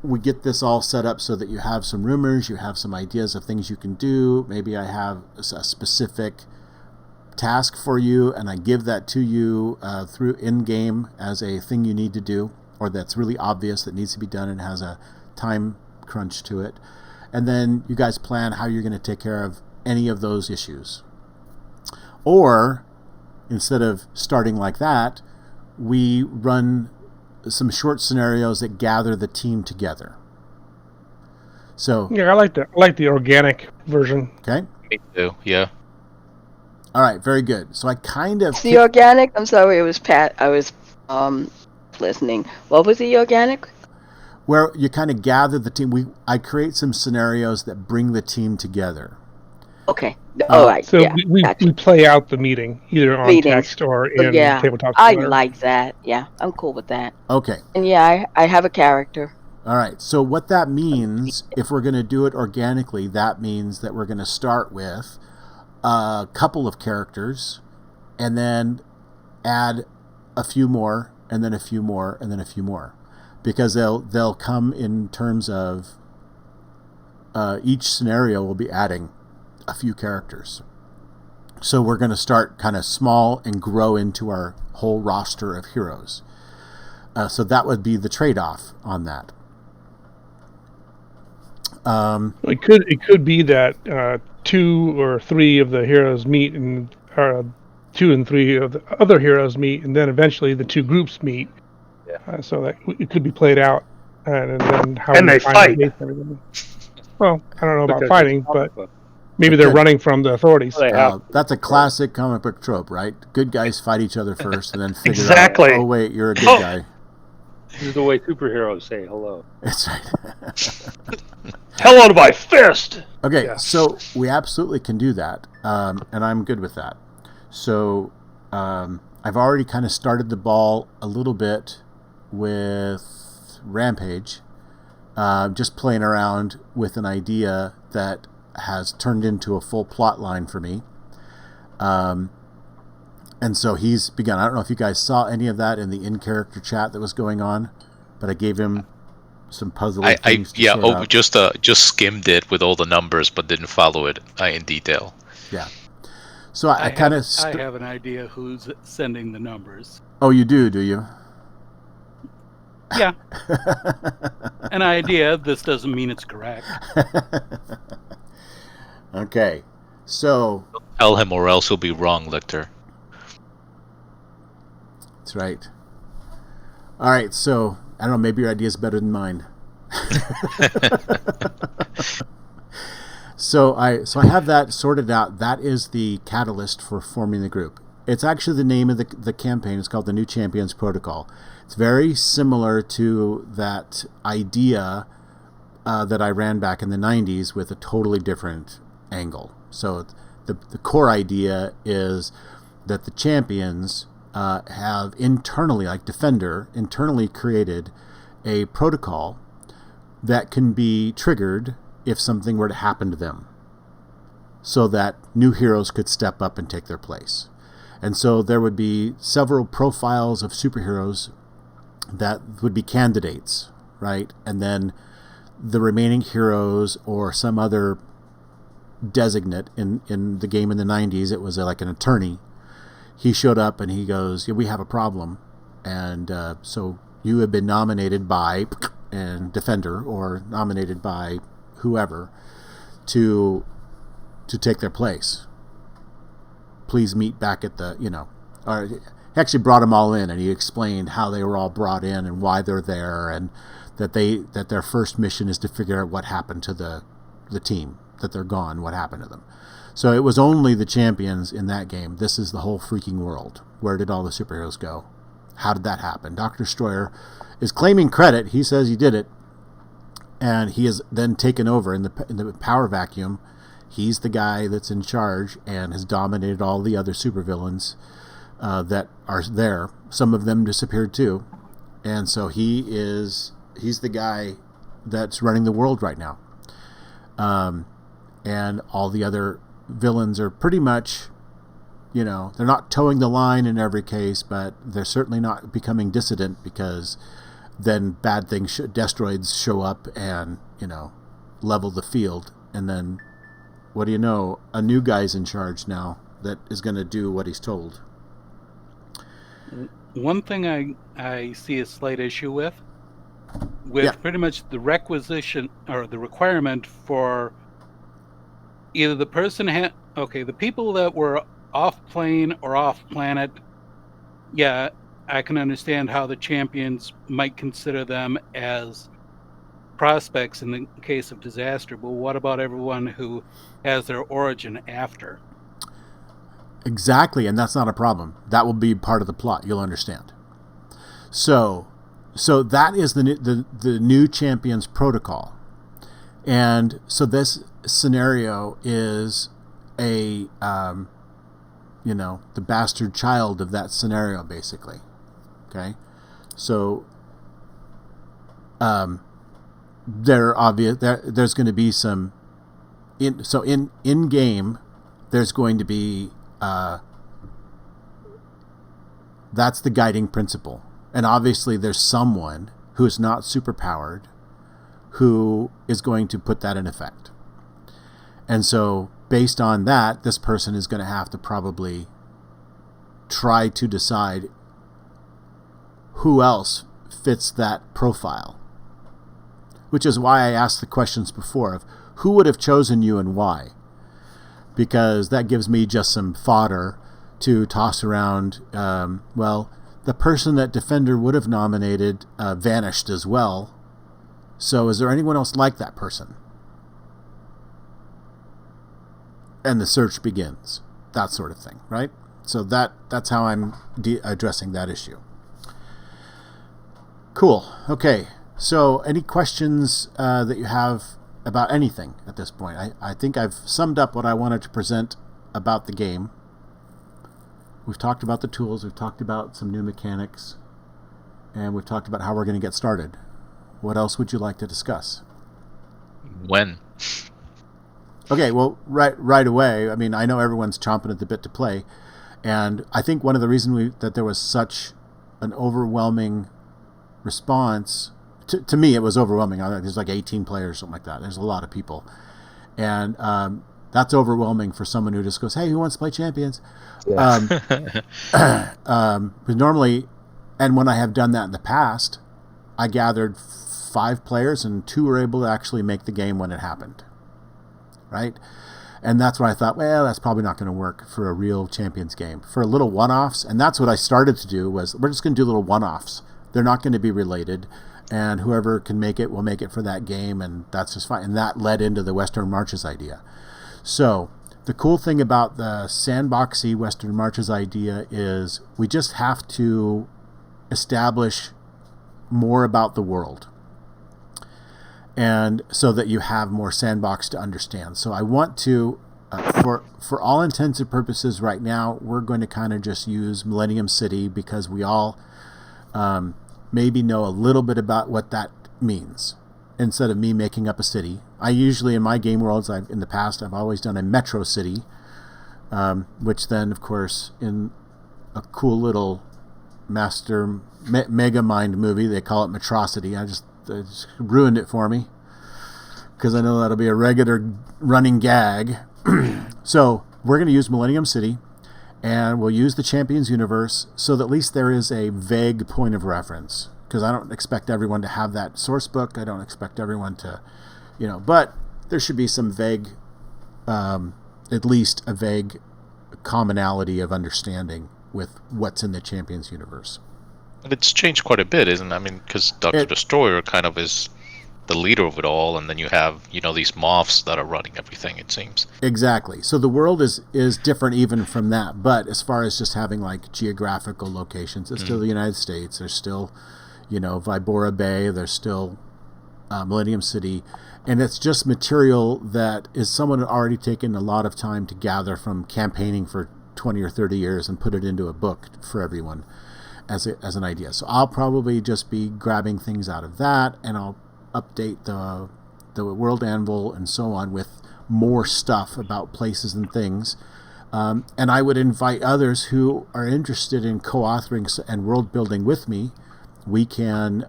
we get this all set up so that you have some rumors, you have some ideas of things you can do. Maybe I have a specific task for you, and I give that to you through in-game as a thing you need to do, or that's really obvious that needs to be done and has a time crunch to it. And then you guys plan how you're going to take care of any of those issues. Or instead of starting like that, we run some short scenarios that gather the team together. So Yeah, I like the organic version. okay. Me too. Yeah. All right, very good. So I kind of The organic. I'm sorry, it was Pat. I was listening. What was the organic? where you kind of gather the team. I create some scenarios that bring the team together. Okay. All right. So yeah, we we play out the meeting either on Meetings. text or But in yeah, tabletop I simulator. like that. Yeah, I'm cool with that. Okay. And yeah, I have a character. All right. So what that means, if we're going to do it organically, that means that we're going to start with a couple of characters and then add a few more and then a few more and then a few more, because they'll come in terms of each scenario will be adding a few characters. So we're going to start kind of small and grow into our whole roster of heroes. So that would be the trade-off on that. It could be that 2 or 3 of the heroes meet, and 2 and 3 of the other heroes meet, and then eventually the 2 groups meet. Yeah. So that it could be played out, and then how And we they find fight. the dates and everything. Well, I don't know about Because fighting, it's comic but book. maybe they're running from the authorities. Well, they have to. That's a classic comic book trope, right? Good guys fight each other first and then figure Exactly. out, oh, wait, you're a good Oh. guy. This is the way superheroes say hello. That's right. Hello to my fist. Okay, Yeah. so we absolutely can do that, and I'm good with that. So I've already kind of started the ball a little bit with Rampage, just playing around with an idea that has turned into a full plot line for me. And so he's begun. I don't know if you guys saw any of that in the in-character chat that was going on, but I gave him some puzzling things to sort out. Just skimmed it with all the numbers, but didn't follow it in detail. Yeah. So I kind of... I have an idea who's sending the numbers. Oh, you do you? Yeah. An idea. This doesn't mean it's correct. Okay. So... Tell him or else he'll be wrong, Lictor. That's right. All right, so I don't know, maybe your idea is better than mine. So I have that sorted out. That is the catalyst for forming the group. It's actually the name of the campaign. It's called the New Champions Protocol. It's very similar to that idea that I ran back in the 90s with a totally different angle. So the core idea is that the champions have internally, like Defender, internally created a protocol that can be triggered if something were to happen to them, so that new heroes could step up and take their place. And so there would be several profiles of superheroes that would be candidates, right? And then the remaining heroes or some other designate in the game in the 90s, it was like an attorney. He showed up and he goes, yeah, we have a problem. And so you have been nominated by and Defender, or nominated by whoever, to take their place. Please meet back at the, or he actually brought them all in, and he explained how they were all brought in and why they're there, and that their first mission is to figure out what happened to the team, that they're gone, what happened to them. So it was only the champions in that game. This is the whole freaking world. Where did all the superheroes go? How did that happen? Dr. Destroyer is claiming credit. He says he did it. And he is then taken over in the power vacuum. He's the guy that's in charge and has dominated all the other supervillains that are there. Some of them disappeared too. And so he's the guy that's running the world right now. And all the other villains are pretty much, they're not towing the line in every case, but they're certainly not becoming dissident, because then bad things, Destroids show up and, level the field. And then, what do you know? A new guy's in charge now that is going to do what he's told. One thing I see a slight issue with pretty much the requisition or the requirement for either the person the people that were off plane or off planet, yeah, I can understand how the champions might consider them as prospects in the case of disaster. But what about everyone who has their origin after? Exactly, and that's not a problem. That will be part of the plot. You'll understand. So that is the new champions protocol, and so this scenario is a the bastard child of that scenario, basically. Okay, so there's going to be some in game. There's going to be that's the guiding principle. And obviously there's someone who is not superpowered who is going to put that in effect. And so based on that, this person is going to have to probably try to decide who else fits that profile. Which is why I asked the questions before of who would have chosen you and why. Because that gives me just some fodder to toss around. The person that Defender would have nominated vanished as well. So is there anyone else like that person? And the search begins. That sort of thing, right? So that's how I'm addressing that issue. Cool. Okay. So any questions that you have about anything at this point? I think I've summed up what I wanted to present about the game. We've talked about the tools, we've talked about some new mechanics, and we've talked about how we're going to get started. What else would you like to discuss? When? Okay, well, right away. I mean, I know everyone's chomping at the bit to play, and I think one of the reasons that there was such an overwhelming response, to me it was overwhelming. There's like 18 players, something like that. There's a lot of people. And that's overwhelming for someone who just goes, hey, who wants to play Champions? Yeah. But normally, and when I have done that in the past, I gathered 5 players and 2 were able to actually make the game when it happened. Right? And that's when I thought, well, that's probably not going to work for a real Champions game. For a little one-offs, and that's what I started to do, was we're just going to do little one-offs. They're not going to be related, and whoever can make it will make it for that game, and that's just fine. And that led into the Western Marches idea. So the cool thing about the sandboxy Western Marches idea is we just have to establish more about the world, and so that you have more sandbox to understand. So I want to, for all intents and purposes right now, we're going to kind of just use Millennium City because we all maybe know a little bit about what that means instead of me making up a city. I usually, in my game worlds, in the past, I've always done a metro city, which then, of course, in a cool little Mega Mind movie, they call it Metrocity. I just ruined it for me because I know that'll be a regular running gag. So we're going to use Millennium City, and we'll use the Champions universe so that at least there is a vague point of reference, because I don't expect everyone to have that source book. I don't expect everyone to, but there should be some vague, at least a vague commonality of understanding with what's in the Champions universe. And it's changed quite a bit, isn't it? I mean, because Dr. Destroyer kind of is the leader of it all, and then you have, these moths that are running everything, it seems. Exactly. So the world is different even from that, but as far as just having like geographical locations, it's still the United States. There's still, Vibora Bay, there's still Millennium City, and it's just material that is someone had already taken a lot of time to gather from campaigning for 20 or 30 years and put it into a book for everyone as an idea. So I'll probably just be grabbing things out of that, and I'll update the World Anvil and so on with more stuff about places and things. And I would invite others who are interested in co-authoring and world building with me. We can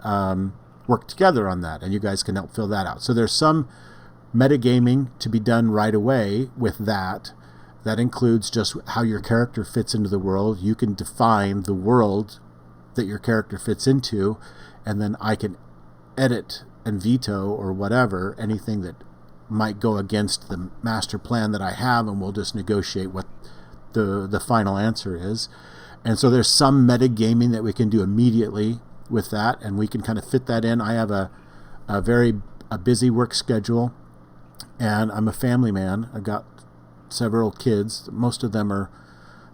work together on that, and you guys can help fill that out. So there's some metagaming to be done right away with that. That includes just how your character fits into the world. You can define the world that your character fits into, and then I can edit and veto or whatever, anything that might go against the master plan that I have, and we'll just negotiate what the final answer is. And so there's some metagaming that we can do immediately with that, and we can kind of fit that in. I have a very busy work schedule, and I'm a family man. I've got several kids. Most of them are,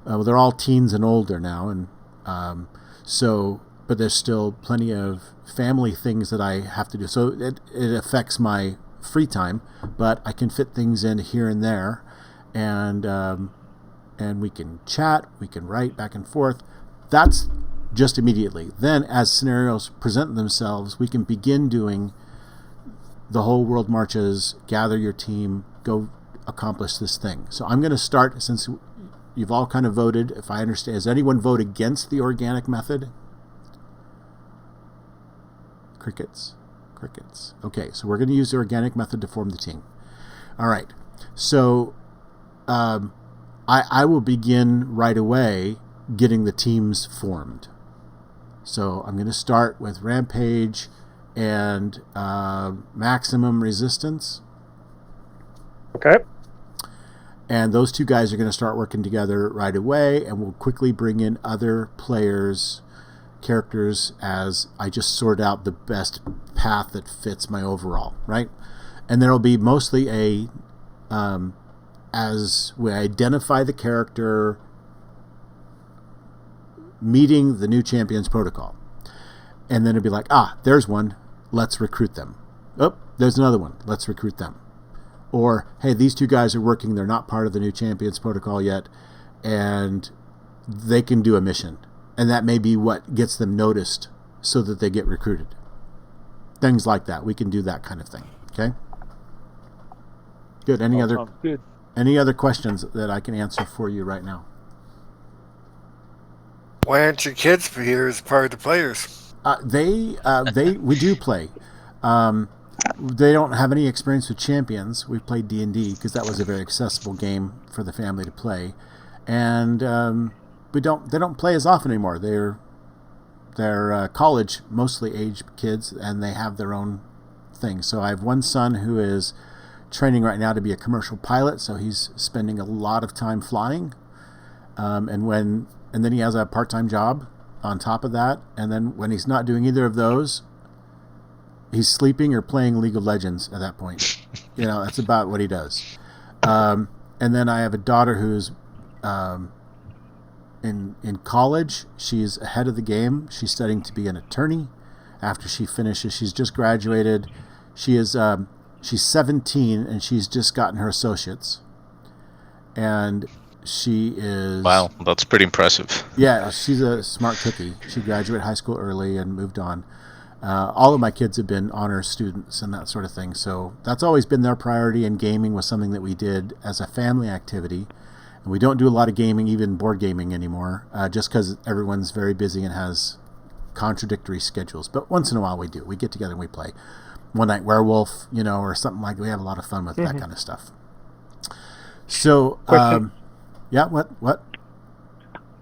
they're all teens and older now, and but there's still plenty of family things that I have to do. So it affects my free time, but I can fit things in here and there, and we can chat, we can write back and forth. That's just immediately. Then as scenarios present themselves, we can begin doing the whole world marches, gather your team, go accomplish this thing. So I'm going to start, since you've all kind of voted, if I understand, does anyone vote against the organic method? Crickets. Okay, so we're going to use the organic method to form the team. All right, so I will begin right away getting the teams formed. So I'm going to start with Rampage and Maximum Resistance. Okay. And those two guys are going to start working together right away, and we'll quickly bring in other characters as I just sort out the best path that fits my overall, right? And there will be mostly as we identify the character, meeting the new champions protocol. And then it'll be like, there's one, let's recruit them. Oh, there's another one, let's recruit them. Or, hey, these two guys are working, they're not part of the new champions protocol yet, and they can do a mission. And that may be what gets them noticed so that they get recruited. Things like that. We can do that kind of thing. Okay? Good. Any other questions that I can answer for you right now? Why aren't your kids here as part of the players? We do play. They don't have any experience with Champions. We played D&D because that was a very accessible game for the family to play, and they don't play as often anymore. They're college mostly age kids, and they have their own thing. So I have one son who is training right now to be a commercial pilot, so he's spending a lot of time flying, and then he has a part-time job on top of that, and then when he's not doing either of those, he's sleeping or playing League of Legends at that point. That's about what he does. And then I have a daughter who's in college. She's ahead of the game. She's studying to be an attorney. After she finishes, she's just graduated. She's 17 and she's just gotten her associates. And she is... Wow, that's pretty impressive. Yeah, she's a smart cookie. She graduated high school early and moved on. All of my kids have been honor students and that sort of thing, so that's always been their priority, and gaming was something that we did as a family activity. And we don't do a lot of gaming, even board gaming anymore, just because everyone's very busy and has contradictory schedules. But once in a while we do. We get together and we play. One Night Werewolf, or something like that. We have a lot of fun with that kind of stuff. So, yeah, what?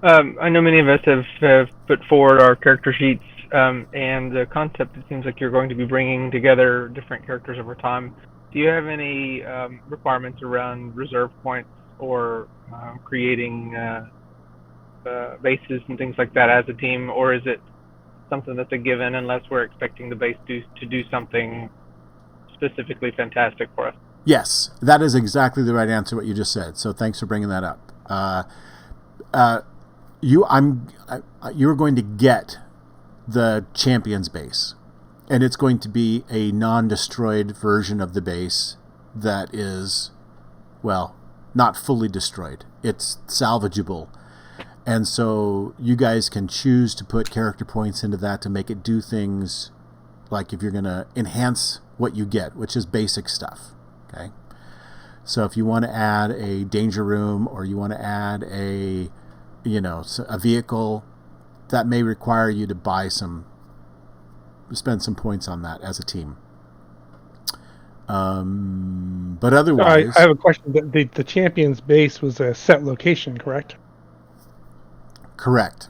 I know many of us have put forward our character sheets, and the concept, it seems like you're going to be bringing together different characters over time. Do you have any requirements around reserve points or creating bases and things like that as a team, or is it something that's a given unless we're expecting the base to do something specifically fantastic for us? Yes, that is exactly the right answer, what you just said. So thanks for bringing that up. You're going to get the Champions base, and it's going to be a non-destroyed version of the base that is, well, not fully destroyed. It's salvageable. And so you guys can choose to put character points into that to make it do things like if you're going to enhance what you get, which is basic stuff. Okay. So if you want to add a danger room, or you want to add a vehicle, that may require you to spend some points on that as a team. But otherwise, I have a question. The Champions base was a set location, correct? Correct.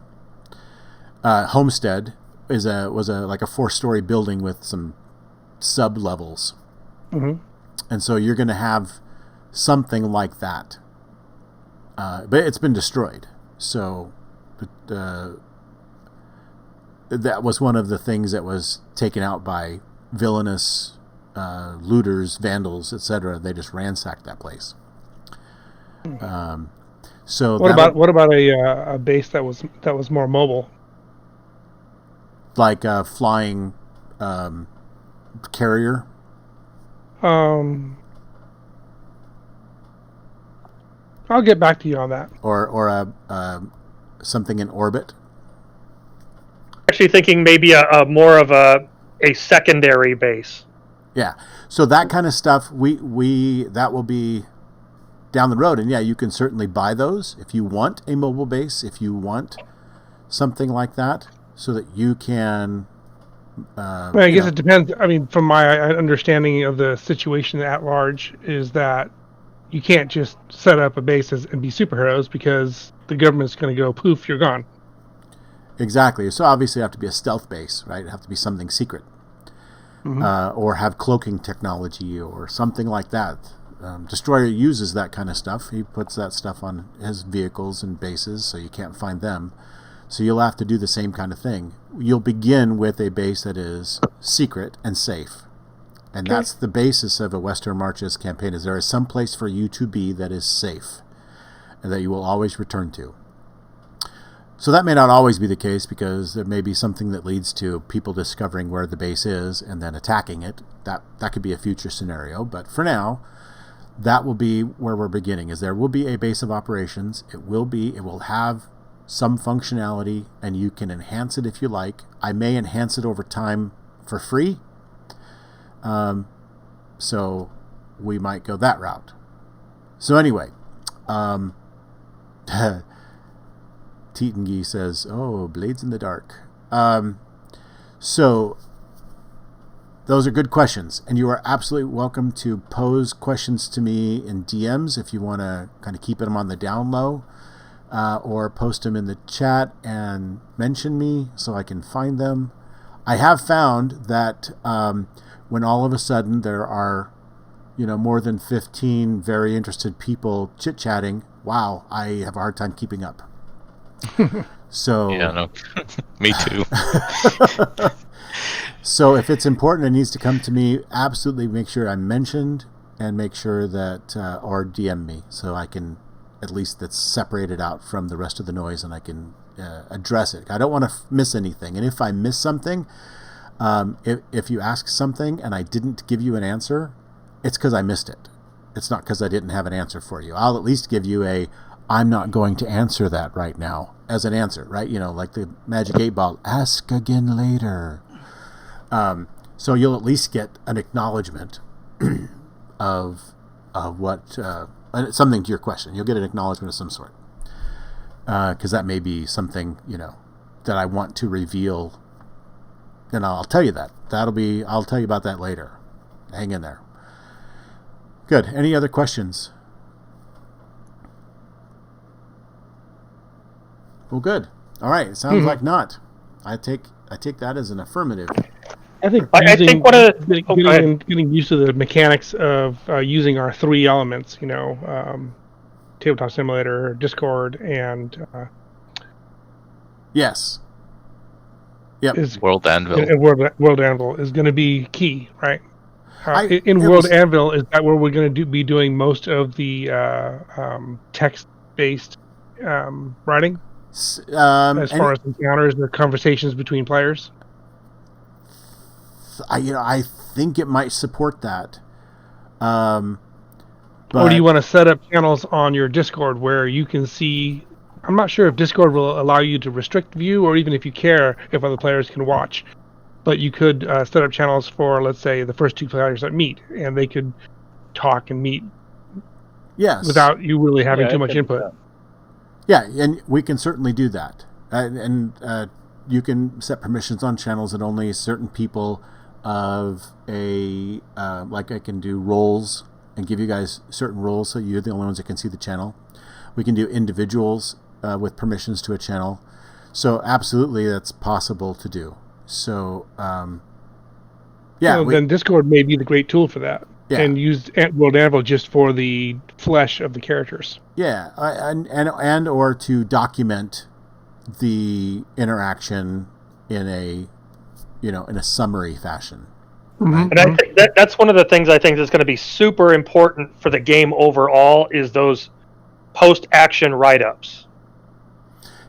Homestead was like a 4-story building with some sub levels, and so you're going to have something like that. but it's been destroyed. So that was one of the things that was taken out by villainous looters, vandals, etc. They just ransacked that place. So what about a base that was more mobile, like a flying carrier? I'll get back to you on that. Or a something in orbit. Actually, thinking maybe a more of a secondary base. Yeah. So that kind of stuff, we that will be down the road, and yeah, you can certainly buy those if you want a mobile base, if you want something like that, so that you can. Well, I guess it depends. I mean, from my understanding of the situation at large, is that you can't just set up a base and be superheroes, because the government's going to go poof, you're gone. Exactly. So obviously, it have to be a stealth base, right? It have to be something secret, or have cloaking technology or something like that. Destroyer uses that kind of stuff. He puts that stuff on his vehicles and bases, so you can't find them. So you'll have to do the same kind of thing. You'll begin with a base that is secret and safe. And that's the basis of a Western Marches campaign, is there is some place for you to be that is safe and that you will always return to. So that may not always be the case, because there may be something that leads to people discovering where the base is and then attacking it. That could be a future scenario. But for now, that will be where we're beginning, is there will be a base of operations. It will have some functionality, and you can enhance it if you like. I may enhance it over time for free. So we might go that route. So anyway, Teetangi says, "Oh, Blades in the Dark." So those are good questions, and you are absolutely welcome to pose questions to me in DMs if you want to kind of keep them on the down low, or post them in the chat and mention me so I can find them. I have found that when all of a sudden there are, more than 15 very interested people chit-chatting, wow, I have a hard time keeping up. So yeah, no, me too. So if it's important, it needs to come to me. Absolutely, make sure I'm mentioned, and make sure that or DM me, so I can at least that's separated out from the rest of the noise, and I can address it. I don't want to miss anything, and if I miss something, if you ask something and I didn't give you an answer, it's because I missed it. It's not because I didn't have an answer for you. I'll at least give you I'm not going to answer that right now as an answer, right? Like the Magic 8-Ball, ask again later. So you'll at least get an acknowledgement of what something to your question. You'll get an acknowledgement of some sort, because that may be something that I want to reveal, and I'll tell you that. I'll tell you about that later. Hang in there. Good. Any other questions? Well, good. All right. It sounds like not. I take that as an affirmative. I think getting used to the mechanics of using our three elements, Tabletop Simulator, Discord, and yes, yep, World Anvil. World Anvil is going to be key, right? World Anvil, is that where we're going to be doing most of the text-based writing? As far as encounters or conversations between players? I think it might support that. Or do you want to set up channels on your Discord where you can see? I'm not sure if Discord will allow you to restrict view, or even if you care if other players can watch. But you could set up channels for, let's say, the first two players that meet, and they could talk and meet. Yes. Without you really having too much input. Yeah, and we can certainly do that. And you can set permissions on channels that only certain people of like I can do roles and give you guys certain roles, so you're the only ones that can see the channel. We can do individuals with permissions to a channel. So absolutely, that's possible to do. So then Discord may be the great tool for that. Yeah. and use World Anvil just for the flesh of the characters. Yeah, and or to document the interaction in a summary fashion. Right? And I think that's one of the things I think is going to be super important for the game overall is those post-action write-ups.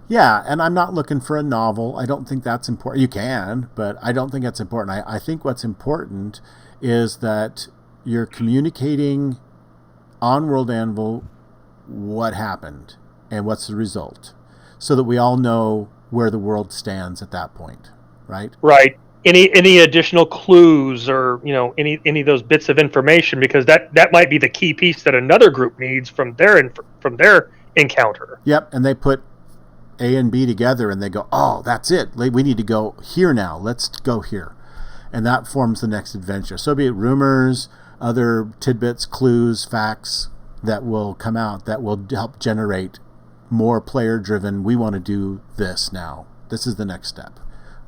Yeah, and I'm not looking for a novel. I don't think that's important. You can, but I don't think that's important. I think what's important is that you're communicating on World Anvil what happened and what's the result, so that we all know where the world stands at that point, right? Right. Any additional clues or any of those bits of information, because that might be the key piece that another group needs from their encounter. Yep, and they put A and B together and they go, oh, that's it. We need to go here now. Let's go here. And that forms the next adventure. So be it rumors, other tidbits, clues, facts that will come out that will help generate more player-driven, we want to do this now. This is the next step,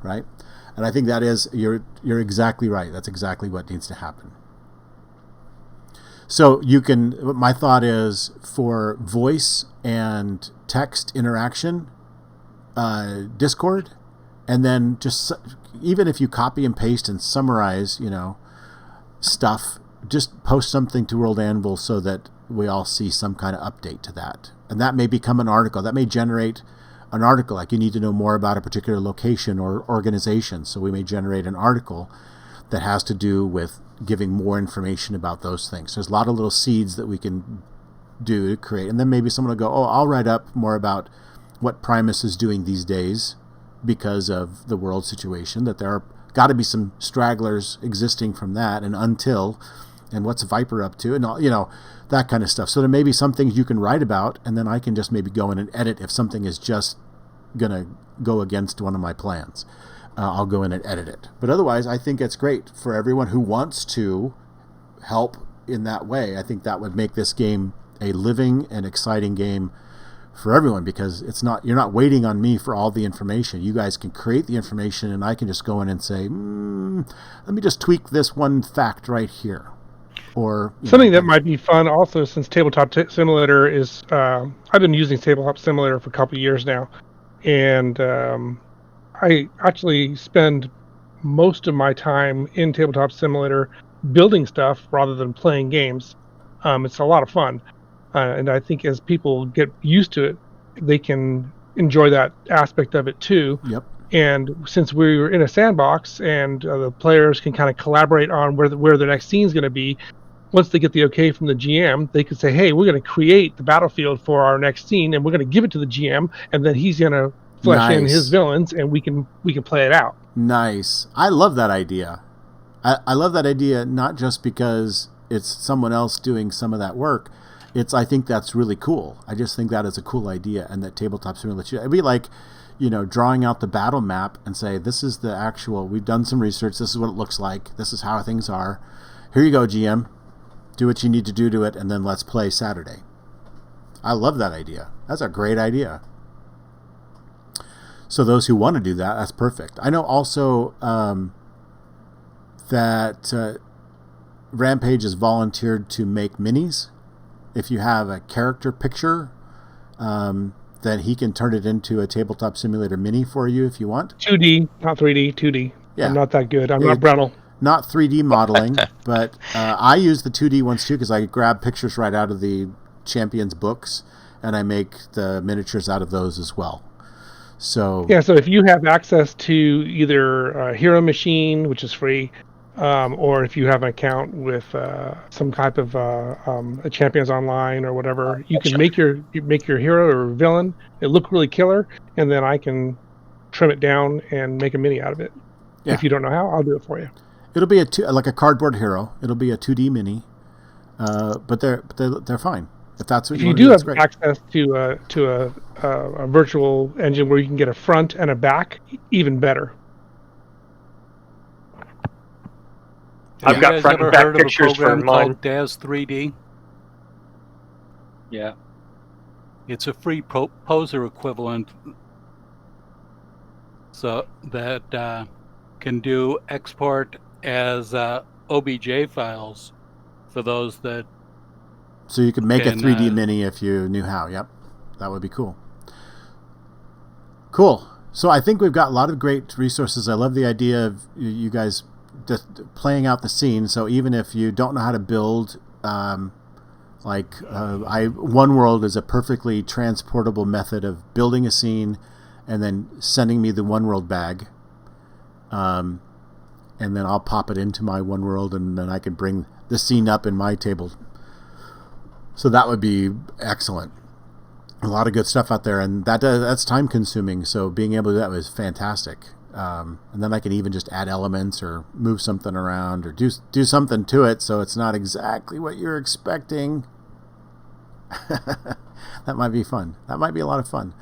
right? And I think that is, you're exactly right. That's exactly what needs to happen. So my thought is for voice and text interaction, Discord, and then just even if you copy and paste and summarize, stuff, just post something to World Anvil so that we all see some kind of update to that. And that may become an article. That may generate an article, like you need to know more about a particular location or organization. So we may generate an article that has to do with giving more information about those things. There's a lot of little seeds that we can do to create. And then maybe someone will go, oh, I'll write up more about what Primus is doing these days because of the world situation, that there are got to be some stragglers existing from that, and Until, and what's Viper up to, and all, that kind of stuff. So there may be some things you can write about, and then I can just maybe go in and edit if something is just going to go against one of my plans. I'll go in and edit it. But otherwise, I think it's great for everyone who wants to help in that way. I think that would make this game a living and exciting game for everyone, because you're not waiting on me for all the information. You guys can create the information, and I can just go in and say, let me just tweak this one fact right here. Or something that might be fun also, since Tabletop Simulator is, I've been using Tabletop Simulator for a couple of years now, and I actually spend most of my time in Tabletop Simulator building stuff rather than playing games. It's a lot of fun, and I think as people get used to it, they can enjoy that aspect of it too. Yep. And since we're in a sandbox and the players can kind of collaborate on where the next scene is going to be, once they get the okay from the GM, they can say, hey, we're going to create the battlefield for our next scene, and we're going to give it to the GM, and then he's going to flesh in his villains, and we can play it out. Nice. I love that idea. I love that idea, not just because it's someone else doing some of that work. I think that's really cool. I just think that is a cool idea, and that Tabletop Simulator, it'd be like, drawing out the battle map and say, this is the actual, we've done some research, this is what it looks like, this is how things are. Here you go, GM. Do what you need to do to it, and then let's play Saturday. I love that idea. That's a great idea. So those who want to do that, that's perfect. I know also that Rampage has volunteered to make minis. If you have a character picture, then he can turn it into a Tabletop Simulator mini for you if you want. 2D, not 3D, 2D. Yeah. I'm not that good. I'm not Brennel. Not 3D modeling, but I use the 2D ones too, because I grab pictures right out of the Champions books, and I make the miniatures out of those as well. So so if you have access to either Hero Machine, which is free, or if you have an account with some type of a Champions Online or whatever, you can make your hero or villain it look really killer, and then I can trim it down and make a mini out of it. Yeah. If you don't know how, I'll do it for you. It'll be like a cardboard hero. It'll be a 2D mini, but they're fine. If that's what you do, have access to a virtual engine where you can get a front and a back, even better. I've got front and back pictures for mine. Daz 3D. Yeah. It's a free poser equivalent, so that can do export as OBJ files for those that. So you could make a can, 3D mini if you knew how. Yep, that would be cool. Cool. So I think we've got a lot of great resources. I love the idea of you guys just playing out the scene. So even if you don't know how to build, One World is a perfectly transportable method of building a scene and then sending me the One World bag. And then I'll pop it into my One World, and then I can bring the scene up in my table. So that would be excellent. A lot of good stuff out there, and that's time consuming. So being able to do that was fantastic. And then I can even just add elements or move something around or do something to it so it's not exactly what you're expecting. That might be fun. That might be a lot of fun.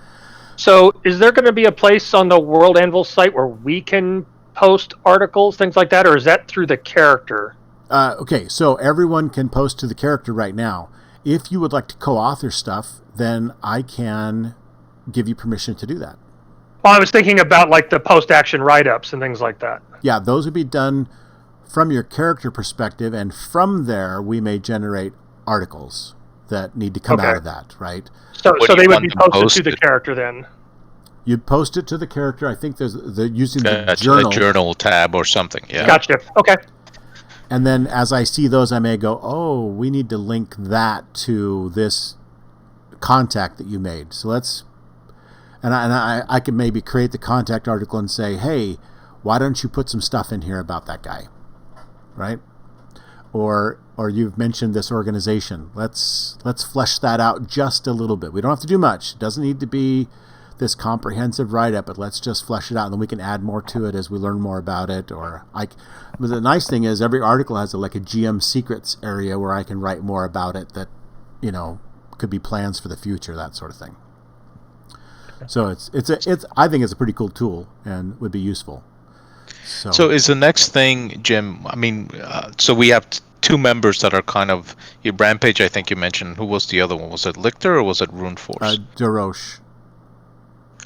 So is there going to be a place on the World Anvil site where we can post articles, things like that, or is that through the character? Okay, so everyone can post to the character right now. If you would like to co-author stuff, then I can give you permission to do that. Well, I was thinking about like the post-action write-ups and things like that. Yeah, those would be done from your character perspective, and from there we may generate articles that need to come out of that, right? So they would be posted to the character then. You'd post it to the character. I think they're using the journal. The journal tab or something, yeah. Gotcha, okay. And then as I see those, I may go, oh, we need to link that to this contact that you made. So let's, and I can maybe create the contact article and say, hey, why don't you put some stuff in here about that guy, right? Or you've mentioned this organization. Let's flesh that out just a little bit. We don't have to do much. It doesn't need to be this comprehensive write-up, but let's just flesh it out, and then we can add more to it as we learn more about it. But the nice thing is every article has a GM secrets area where I can write more about it that, could be plans for the future, that sort of thing. So I think it's a pretty cool tool and would be useful. So is the next thing, Jim, so we have two members that are kind of, your Rampage, I think you mentioned. Who was the other one? Was it Lictor or was it Runeforce? Darosh.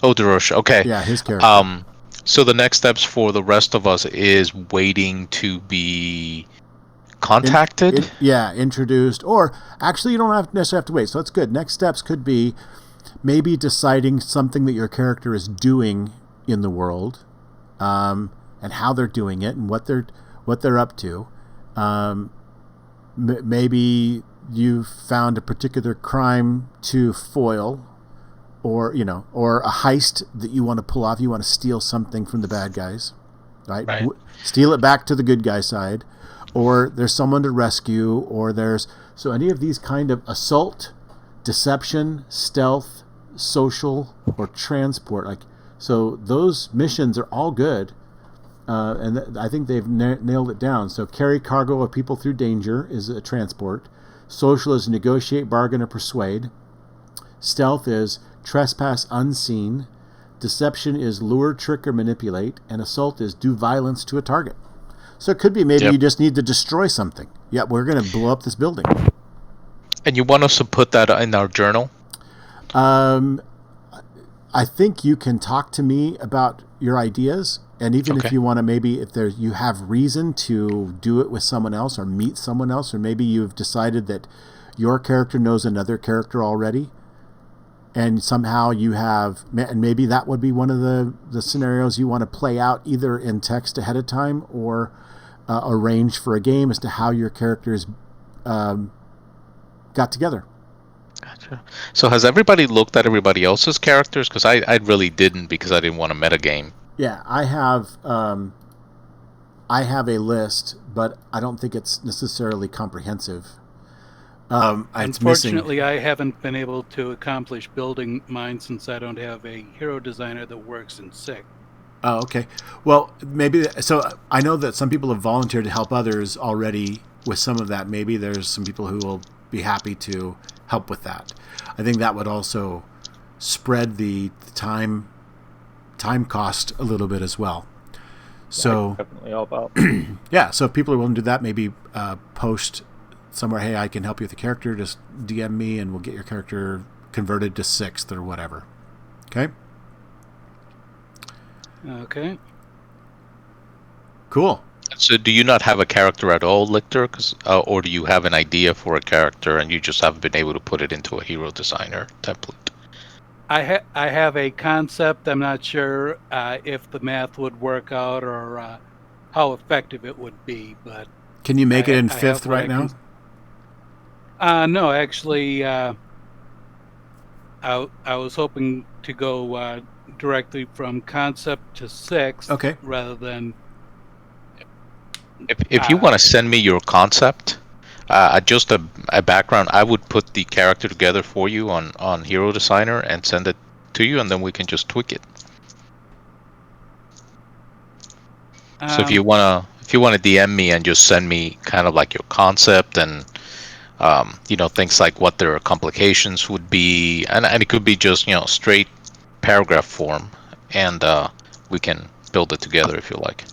Oh, Darosh, okay. Yeah, his character. So the next steps for the rest of us is waiting to be contacted? Introduced. Or actually, you don't necessarily have to wait. So that's good. Next steps could be maybe deciding something that your character is doing in the world, and how they're doing it and what they're up to. Maybe you found a particular crime to foil, or a heist that you want to pull off. You want to steal something from the bad guys, right? Steal it back to the good guy side, or there's someone to rescue, or so any of these kind of assault, deception, stealth, social, or transport. So those missions are all good, and I think they've nailed it down. So carry cargo of people through danger is a transport. Social is negotiate, bargain, or persuade. Stealth is trespass unseen. Deception is lure, trick, or manipulate. And assault is do violence to a target. So it could be maybe you just need to destroy something. Yeah, we're going to blow up this building. And you want us to put that in our journal? I think you can talk to me about your ideas, and even if you want to, maybe if you have reason to do it with someone else or meet someone else, or maybe you've decided that your character knows another character already, and somehow and maybe that would be one of the scenarios you want to play out either in text ahead of time or arrange for a game as to how your characters got together. Gotcha. So has everybody looked at everybody else's characters? Because I really didn't, because I didn't want to metagame. Yeah, I have a list, but I don't think it's necessarily comprehensive. Unfortunately, I haven't been able to accomplish building mine since I don't have a hero designer that works in SIG. Oh, okay. Well, maybe so. I know that some people have volunteered to help others already with some of that. Maybe there's some people who will be happy to help with that. I think that would also spread the time cost a little bit as well. So definitely help out. Yeah, so if people are willing to do that, maybe post somewhere, hey, I can help you with the character, just DM me and we'll get your character converted to 6th or whatever. Okay? Okay. Cool. So do you not have a character at all, Lichter? Or do you have an idea for a character and you just haven't been able to put it into a hero designer template? I have a concept. I'm not sure if the math would work out or how effective it would be. But Can you make it in I fifth have what right I now? No, actually, I was hoping to go directly from concept to sixth, Okay. rather than. If you want to send me your concept, just a background, I would put the character together for you on Hero Designer and send it to you, and then we can just tweak it. So if you wanna DM me and just send me kind of like your concept and things like what their complications would be, and it could be just straight paragraph form, and we can build it together if you like.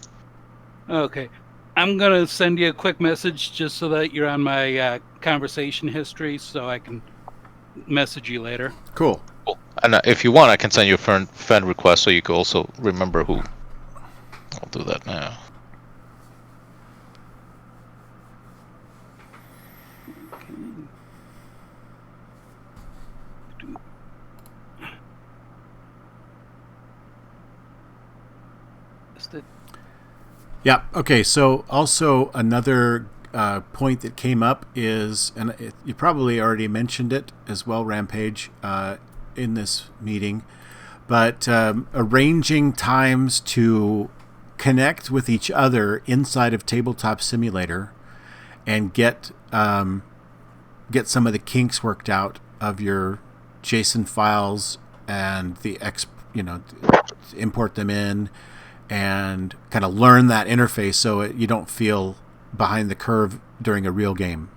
Okay. I'm going to send you a quick message just so that you're on my conversation history so I can message you later. Cool. And if you want, I can send you a friend request so you can also remember who. I'll do that now. Yeah. Okay. So also another point that came up is, and you probably already mentioned it as well, Rampage, in this meeting, but arranging times to connect with each other inside of Tabletop Simulator and get some of the kinks worked out of your JSON files and import them in and kind of learn that interface so you don't feel behind the curve during a real game,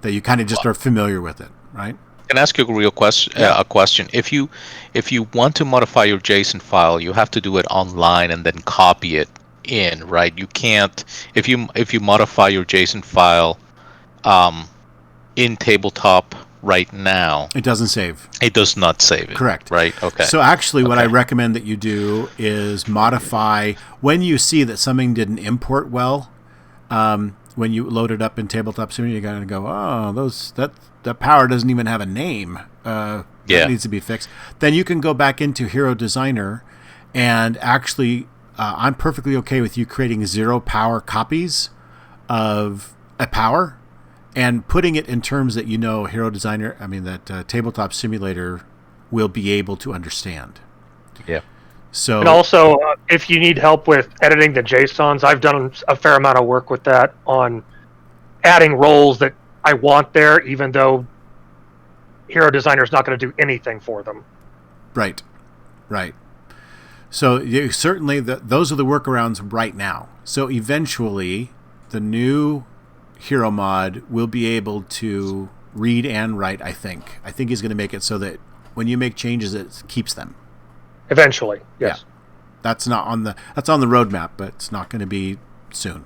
that you kind of just are familiar with it, right? Can I ask you a real question? Yeah. A question. If you want to modify your JSON file, you have to do it online and then copy it in, right? You can't if you modify your JSON file in Tabletop right now, It doesn't save. it does not save it. Correct. Right. Okay. So actually what I Okay. recommend that you do is modify when you see that something didn't import well. When you load it up in Tabletop Simulator, you're going to go, oh, that power doesn't even have a name. That needs to be fixed. Then you can go back into Hero Designer, and actually, I'm perfectly okay with you creating 0 power copies of a power and putting it in terms that Hero Designer, that Tabletop Simulator will be able to understand. Yeah. So, And also, if you need help with editing the JSONs, I've done a fair amount of work with that on adding roles that I want there, even though Hero Designer is not going to do anything for them. Right. So certainly those are the workarounds right now. So eventually, the new Hero mod will be able to read and write. I think he's going to make it so that when you make changes, it keeps them. Eventually, yes. Yeah. That's on the roadmap, but it's not going to be soon.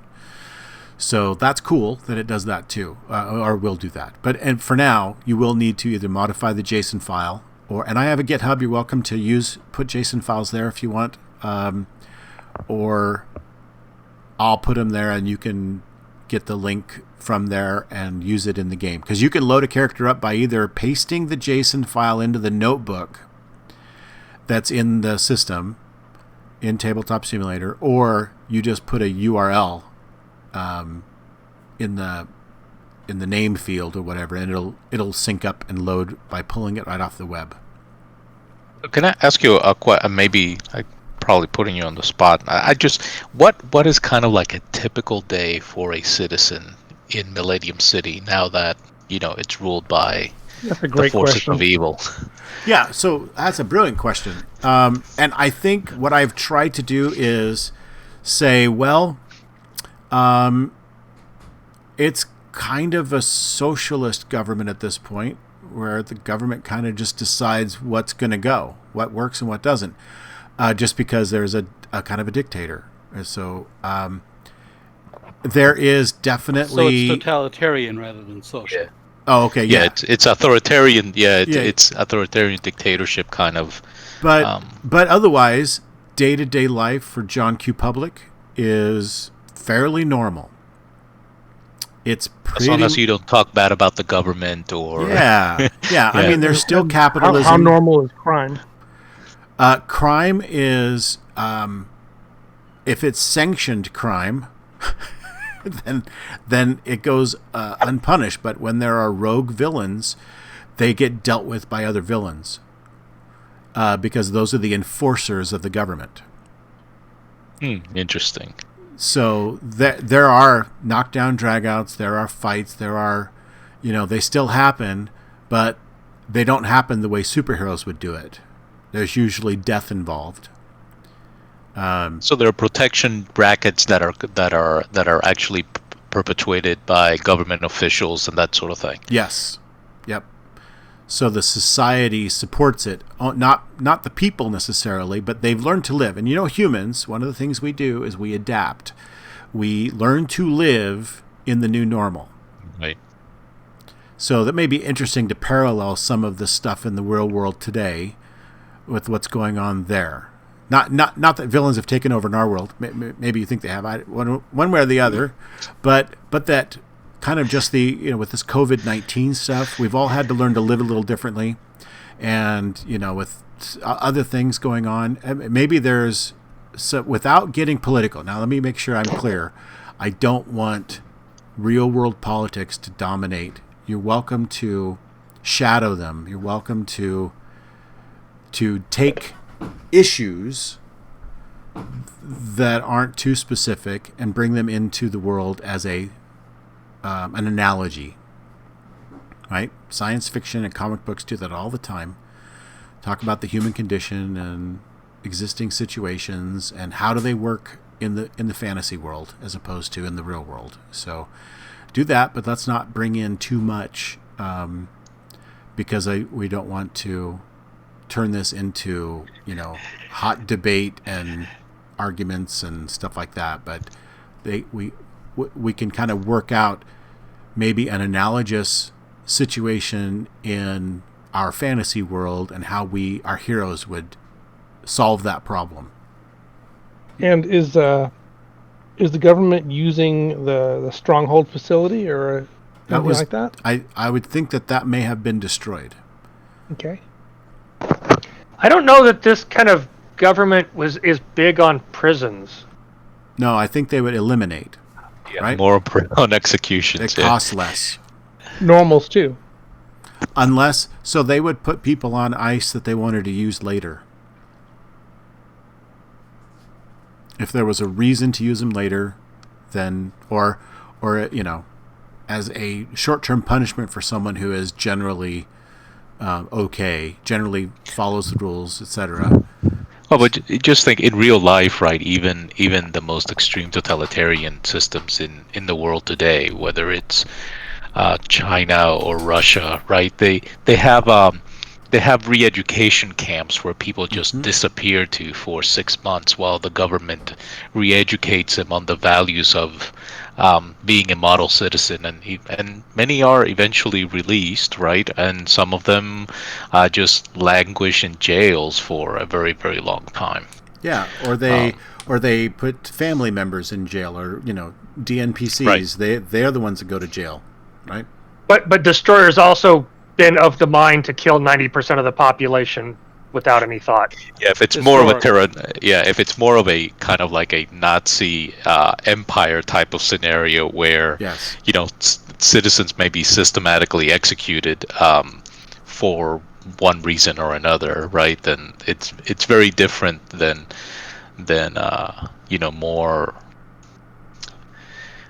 So that's cool that it does that too, or will do that. And for now, you will need to either modify the JSON file, and I have a GitHub. You're welcome to put JSON files there if you want, or I'll put them there, and you can get the link from there and use it in the game. Because you can load a character up by either pasting the JSON file into the notebook that's in the system in Tabletop Simulator, or you just put a URL in the name field or whatever, and it'll sync up and load by pulling it right off the web. Can I ask you maybe I probably putting you on the spot. I just what is kind of like a typical day for a citizen in Millennium City now that it's ruled by That's a great the forces question. of evil? Yeah, so that's a brilliant question. And I think what I've tried to do is say, well, it's kind of a socialist government at this point, where the government kind of just decides what's going to go, what works and what doesn't, just because there's a kind of a dictator. And so there is definitely... So it's totalitarian rather than social. Yeah. Oh, okay, yeah. It's authoritarian. It's authoritarian dictatorship kind of. But otherwise, day-to-day life for John Q. Public is fairly normal. It's pretty. As long as you don't talk bad about the government or Yeah. I mean, there's still And capitalism. How normal is crime? Crime is, if it's sanctioned crime, then it goes unpunished. But when there are rogue villains, they get dealt with by other villains because those are the enforcers of the government. Interesting. So there are knockdown dragouts, there are fights, there are, they still happen, but they don't happen the way superheroes would do it. There's usually death involved. So there are protection brackets that are actually perpetuated by government officials and that sort of thing. Yes. Yep. So the society supports it, not the people necessarily, but they've learned to live. And humans, one of the things we do is we adapt. We learn to live in the new normal. Right. So that may be interesting to parallel some of the stuff in the real world today with what's going on there. Not that villains have taken over in our world. Maybe you think they have, one way or the other, but that kind of just with this COVID-19 stuff, we've all had to learn to live a little differently, and with other things going on, maybe there's without getting political. Now, let me make sure I'm clear. I don't want real world politics to dominate. You're welcome to shadow them. You're welcome to take issues that aren't too specific and bring them into the world as an analogy, right? Science fiction and comic books do that all the time. Talk about the human condition and existing situations and how do they work in the fantasy world as opposed to in the real world. So do that, but let's not bring in too much because we don't want to turn this into hot debate and arguments and stuff like that. But we can kind of work out maybe an analogous situation in our fantasy world and how our heroes would solve that problem. And is the government using the Stronghold facility or anything like that? I would think that may have been destroyed. Okay. I don't know that this kind of government is big on prisons. No, I think they would eliminate. Yeah, right? More on executions. They cost less. Normals too. So they would put people on ice that they wanted to use later. If there was a reason to use them later, then or as a short-term punishment for someone who is generally generally follows the rules, etc. Oh, but just think in real life, right? Even the most extreme totalitarian systems in the world today, whether it's China or Russia, right? They have re-education camps where people just disappear to for 6 months while the government re-educates them on the values of being a model citizen, and many are eventually released, right? And some of them just languish in jails for a very, very long time. Yeah, or they put family members in jail, or DNPCs. Right. They're the ones that go to jail, right? But Destroyer's also been of the mind to kill 90% of the population without any thought. Yeah, if it's more of a kind of like a Nazi empire type of scenario where citizens may be systematically executed for one reason or another, right? Then it's very different than more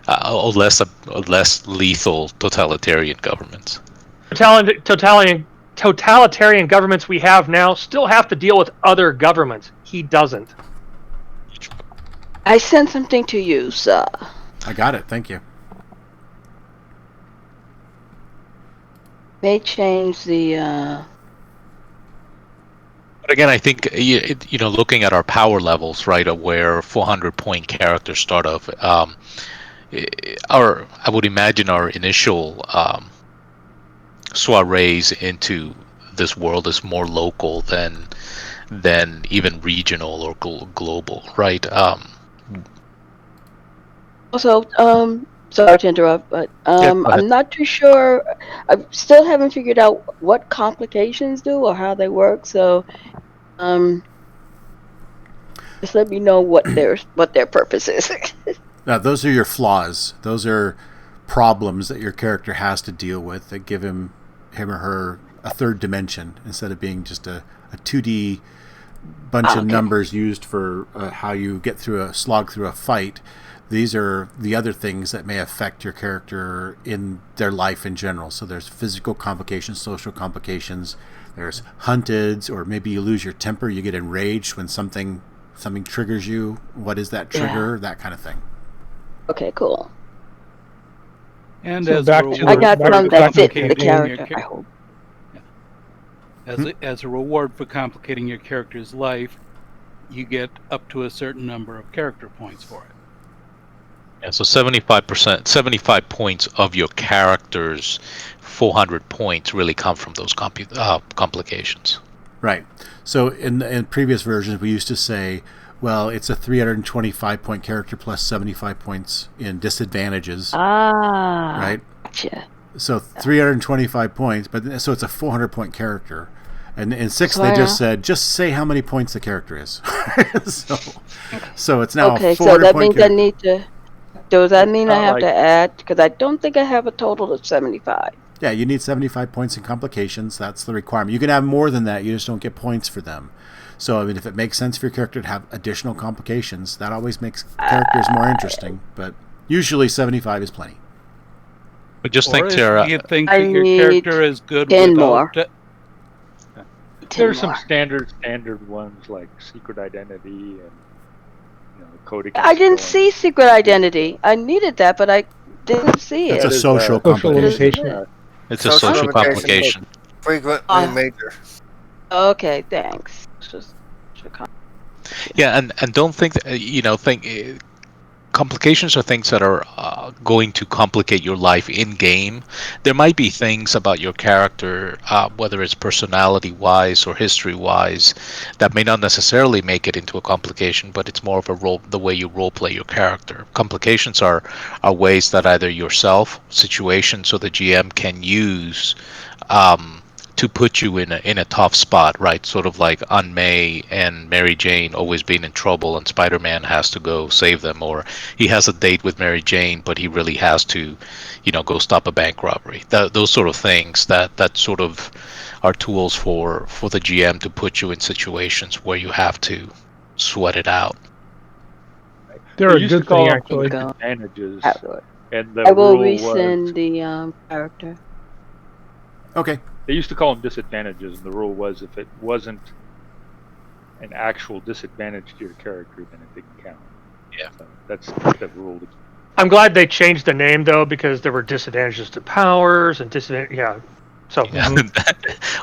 or less lethal totalitarian governments. Totalitarian governments we have now still have to deal with other governments. He doesn't. I sent something to you, sir. I got it. Thank you. May change the. But again, I think looking at our power levels, right, of where 400-point characters start off, I would imagine our initial soirees into this world is more local than even regional or global, right? Also, sorry to interrupt, but Go ahead. I'm not too sure. I still haven't figured out what complications do or how they work. So, um, just let me know what their purpose is. Now, those are your flaws. Those are problems that your character has to deal with that give him or her a third dimension instead of being just a 2D bunch of numbers used for how you get through a slog through a fight. These are the other things that may affect your character in their life in general. So there's physical complications, social complications. There's hunted, or maybe you lose your temper. You get enraged when something triggers you. What is that trigger? Yeah. That kind of thing. Okay, cool. And So as back a to I reward got for some that fit the complicating your character. I hope. As a reward for complicating your character's life, you get up to a certain number of character points for it. Yeah, so 75 points of your character's 400 points really come from those complications. Right. So in previous versions, we used to say, well, it's a 325 point character plus 75 points in disadvantages. Right. Gotcha. So 325 points, but so it's a 400 point character. And in 6, they just said, just say how many points the character is. so it's now Okay, a 400 so that point means character. I need to. Does that mean I Not have like- to add? Because I don't think I have a total of 75. Yeah, you need 75 points in complications. That's the requirement. You can have more than that. You just don't get points for them. So, I mean, if it makes sense for your character to have additional complications, that always makes characters more interesting. But usually 75 is plenty. But just Or think, if Tara, you think I that your need character is good 10 without more. There's some more. standard ones like secret identity and code against I didn't stealing. see secret identity. I needed that, but I didn't see That's it. a social Social complication. limitation. it's a social complication. Frequently major. Okay, thanks. Yeah, and don't think that, complications are things that are going to complicate your life in game. There might be things about your character, whether it's personality wise or history wise, that may not necessarily make it into a complication, but it's more of the way you role play your character. Complications are ways that either yourself, situations, or the GM can use to put you in a tough spot, right? Sort of like Aunt May and Mary Jane always being in trouble, and Spider-Man has to go save them, or he has a date with Mary Jane, but he really has to, go stop a bank robbery. Those sort of things that sort of are tools for the GM to put you in situations where you have to sweat it out. They're They a used to good call thing, them actually. advantages, and the I will rule resend was the character. Okay. they used to call them disadvantages, and the rule was if it wasn't an actual disadvantage to your character, then it didn't count. Yeah. So that's the rule. I'm glad they changed the name though, because there were disadvantages to powers and disadvantages. Yeah. So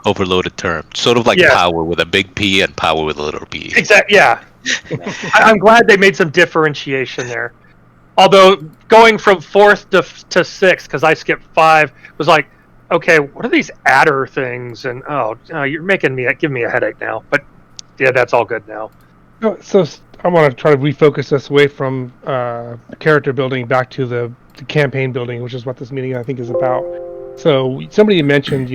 Overloaded term, sort of like Yeah. power with a big P and power with a little p. exactly. Yeah. I'm glad they made some differentiation there. Although going from 4th to 6th, because I skipped 5, was like, okay, what are these adder things? And you're giving me a headache now. But yeah, that's all good now. So I want to try to refocus us away from character building back to the campaign building, which is what this meeting I think is about. So somebody mentioned,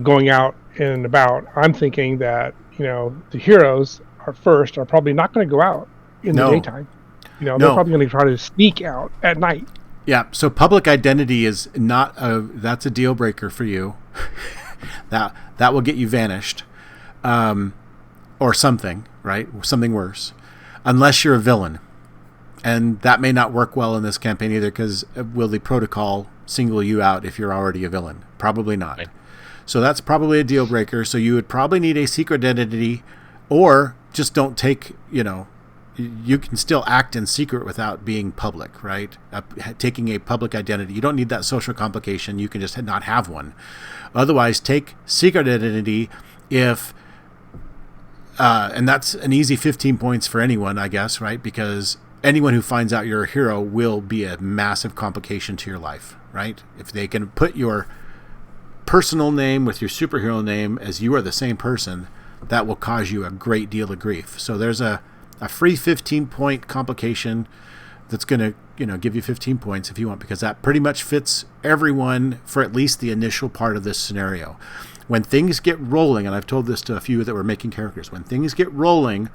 going out and about. I'm thinking that the heroes are probably not going to go out in the daytime. They're probably going to try to sneak out at night. Yeah, so public identity is not that's a deal breaker for you. that will get you vanished. Or something, right? Something worse. Unless you're a villain. And that may not work well in this campaign either, because will the protocol single you out if you're already a villain? Probably not. Right. So that's probably a deal breaker. So you would probably need a secret identity, or just don't take, you can still act in secret without being public, right? Taking a public identity. You don't need that social complication. You can just not have one. Otherwise, take secret identity if, and that's an easy 15 points for anyone, I guess, right? Because anyone who finds out you're a hero will be a massive complication to your life, right? If they can put your personal name with your superhero name as you are the same person, that will cause you a great deal of grief. So there's a free 15-point complication that's going to give you 15 points if you want, because that pretty much fits everyone for at least the initial part of this scenario. When things get rolling, and I've told this to a few that were making characters, when things get rolling,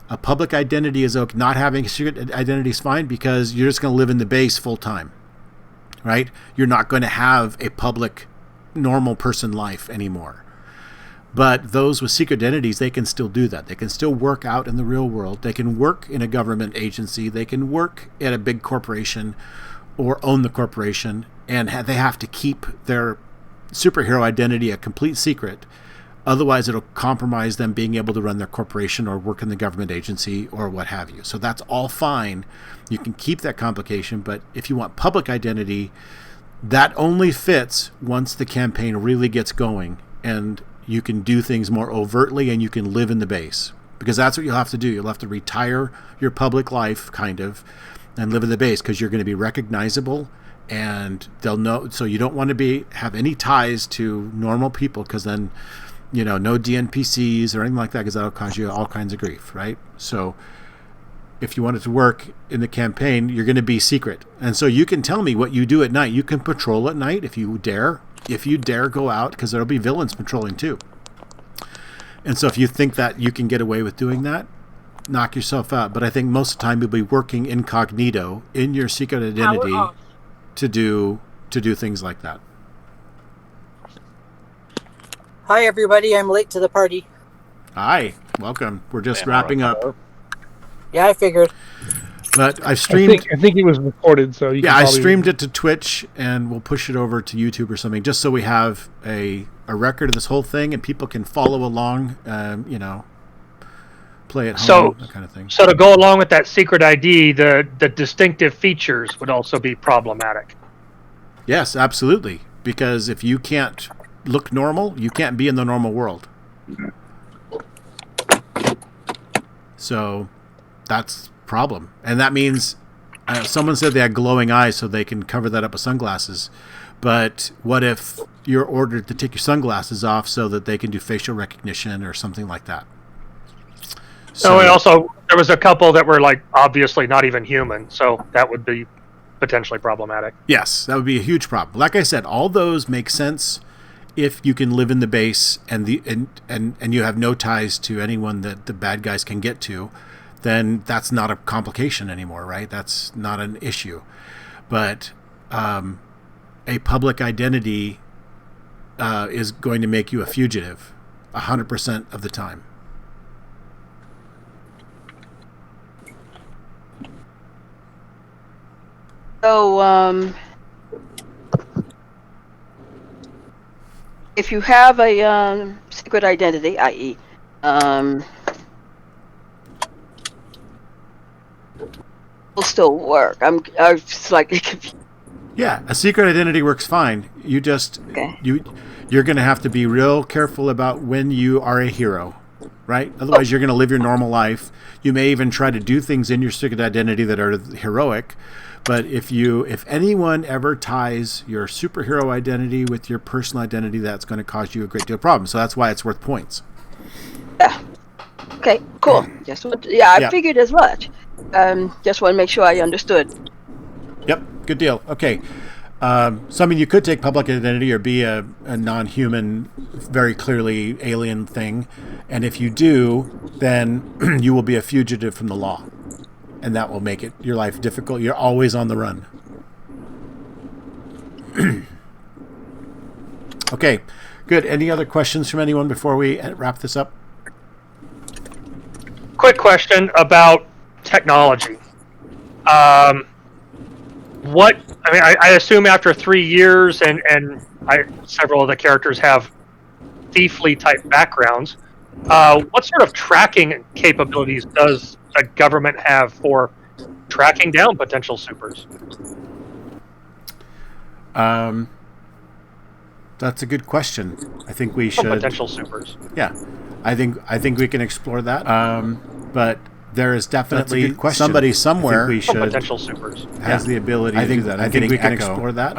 a public identity is okay. Not having a secret identity is fine, because you're just going to live in the base full time, right? You're not going to have a public, normal person life anymore. But those with secret identities, they can still do that. They can still work out in the real world. They can work in a government agency. They can work at a big corporation or own the corporation, and they have to keep their superhero identity a complete secret. Otherwise, it'll compromise them being able to run their corporation or work in the government agency or what have you. So that's all fine. You can keep that complication, but if you want public identity, that only fits once the campaign really gets going and you can do things more overtly and you can live in the base. Because that's what you'll have to do. You'll have to retire your public life, kind of, and live in the base, because you're going to be recognizable and they'll know. So you don't want to have any ties to normal people, because then, no DNPCs or anything like that, because that'll cause you all kinds of grief, right? So if you want it to work in the campaign, you're going to be secret. And so you can tell me what you do at night. You can patrol at night if you dare. If you dare go out, because there'll be villains patrolling too. And so if you think that you can get away with doing that, knock yourself out. But I think most of the time you'll be working incognito in your secret identity to do things like that. Hi, everybody. I'm late to the party. Hi. Welcome. We're just wrapping up. Yeah, I figured. But I've streamed. I think it was recorded, so you can I streamed it to Twitch, and we'll push it over to YouTube or something, just so we have a record of this whole thing, and people can follow along. Play at home, that kind of thing. So to go along with that secret ID, the distinctive features would also be problematic. Yes, absolutely. Because if you can't look normal, you can't be in the normal world. So that's a problem. And that means someone said they had glowing eyes, so they can cover that up with sunglasses. But what if you're ordered to take your sunglasses off so that they can do facial recognition or something like that? So there was a couple that were obviously not even human, so that would be potentially problematic. Yes, that would be a huge problem. Like I said, all those make sense if you can live in the base and you have no ties to anyone that the bad guys can get to. Then that's not a complication anymore, right? That's not an issue. But a public identity is going to make you a fugitive 100% of the time. So, if you have a secret identity, i.e., will still work. I'm slightly confused. Yeah, a secret identity works fine. You just you're going to have to be real careful about when you are a hero, right? Otherwise, you're going to live your normal life. You may even try to do things in your secret identity that are heroic. But if anyone ever ties your superhero identity with your personal identity, that's going to cause you a great deal of problems. So that's why it's worth points. Yeah. Okay, cool. I figured as much. Just want to make sure I understood. Yep, good deal. Okay. You could take public identity or be a non-human, very clearly alien thing. And if you do, then you will be a fugitive from the law. And that will make your life difficult. You're always on the run. Okay, good. Any other questions from anyone before we wrap this up? Quick question about technology. I assume after 3 years, and several of the characters have thiefly type backgrounds. What sort of tracking capabilities does the government have for tracking down potential supers? That's a good question. I think we should potential supers. Yeah, I think we can explore that. But there is definitely somebody somewhere we should potential supers has the ability to do that. I think we can explore that.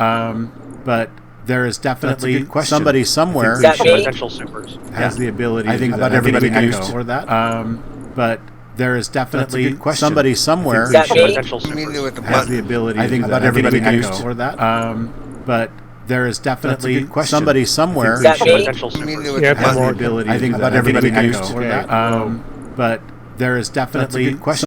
But there is definitely somebody somewhere potential supers has the ability to do that. I think everybody can explore that. But there is definitely That's a good question. somebody somewhere Is that me? Potential You mean super. with the has the button? ability I think to that everybody can echo. explore that. But there is definitely good question. somebody somewhere Is that me? Potential You mean super. with Yeah, the it's has the more. button? ability I think to that everybody can explore that. Okay. But there is That's a definitely good question.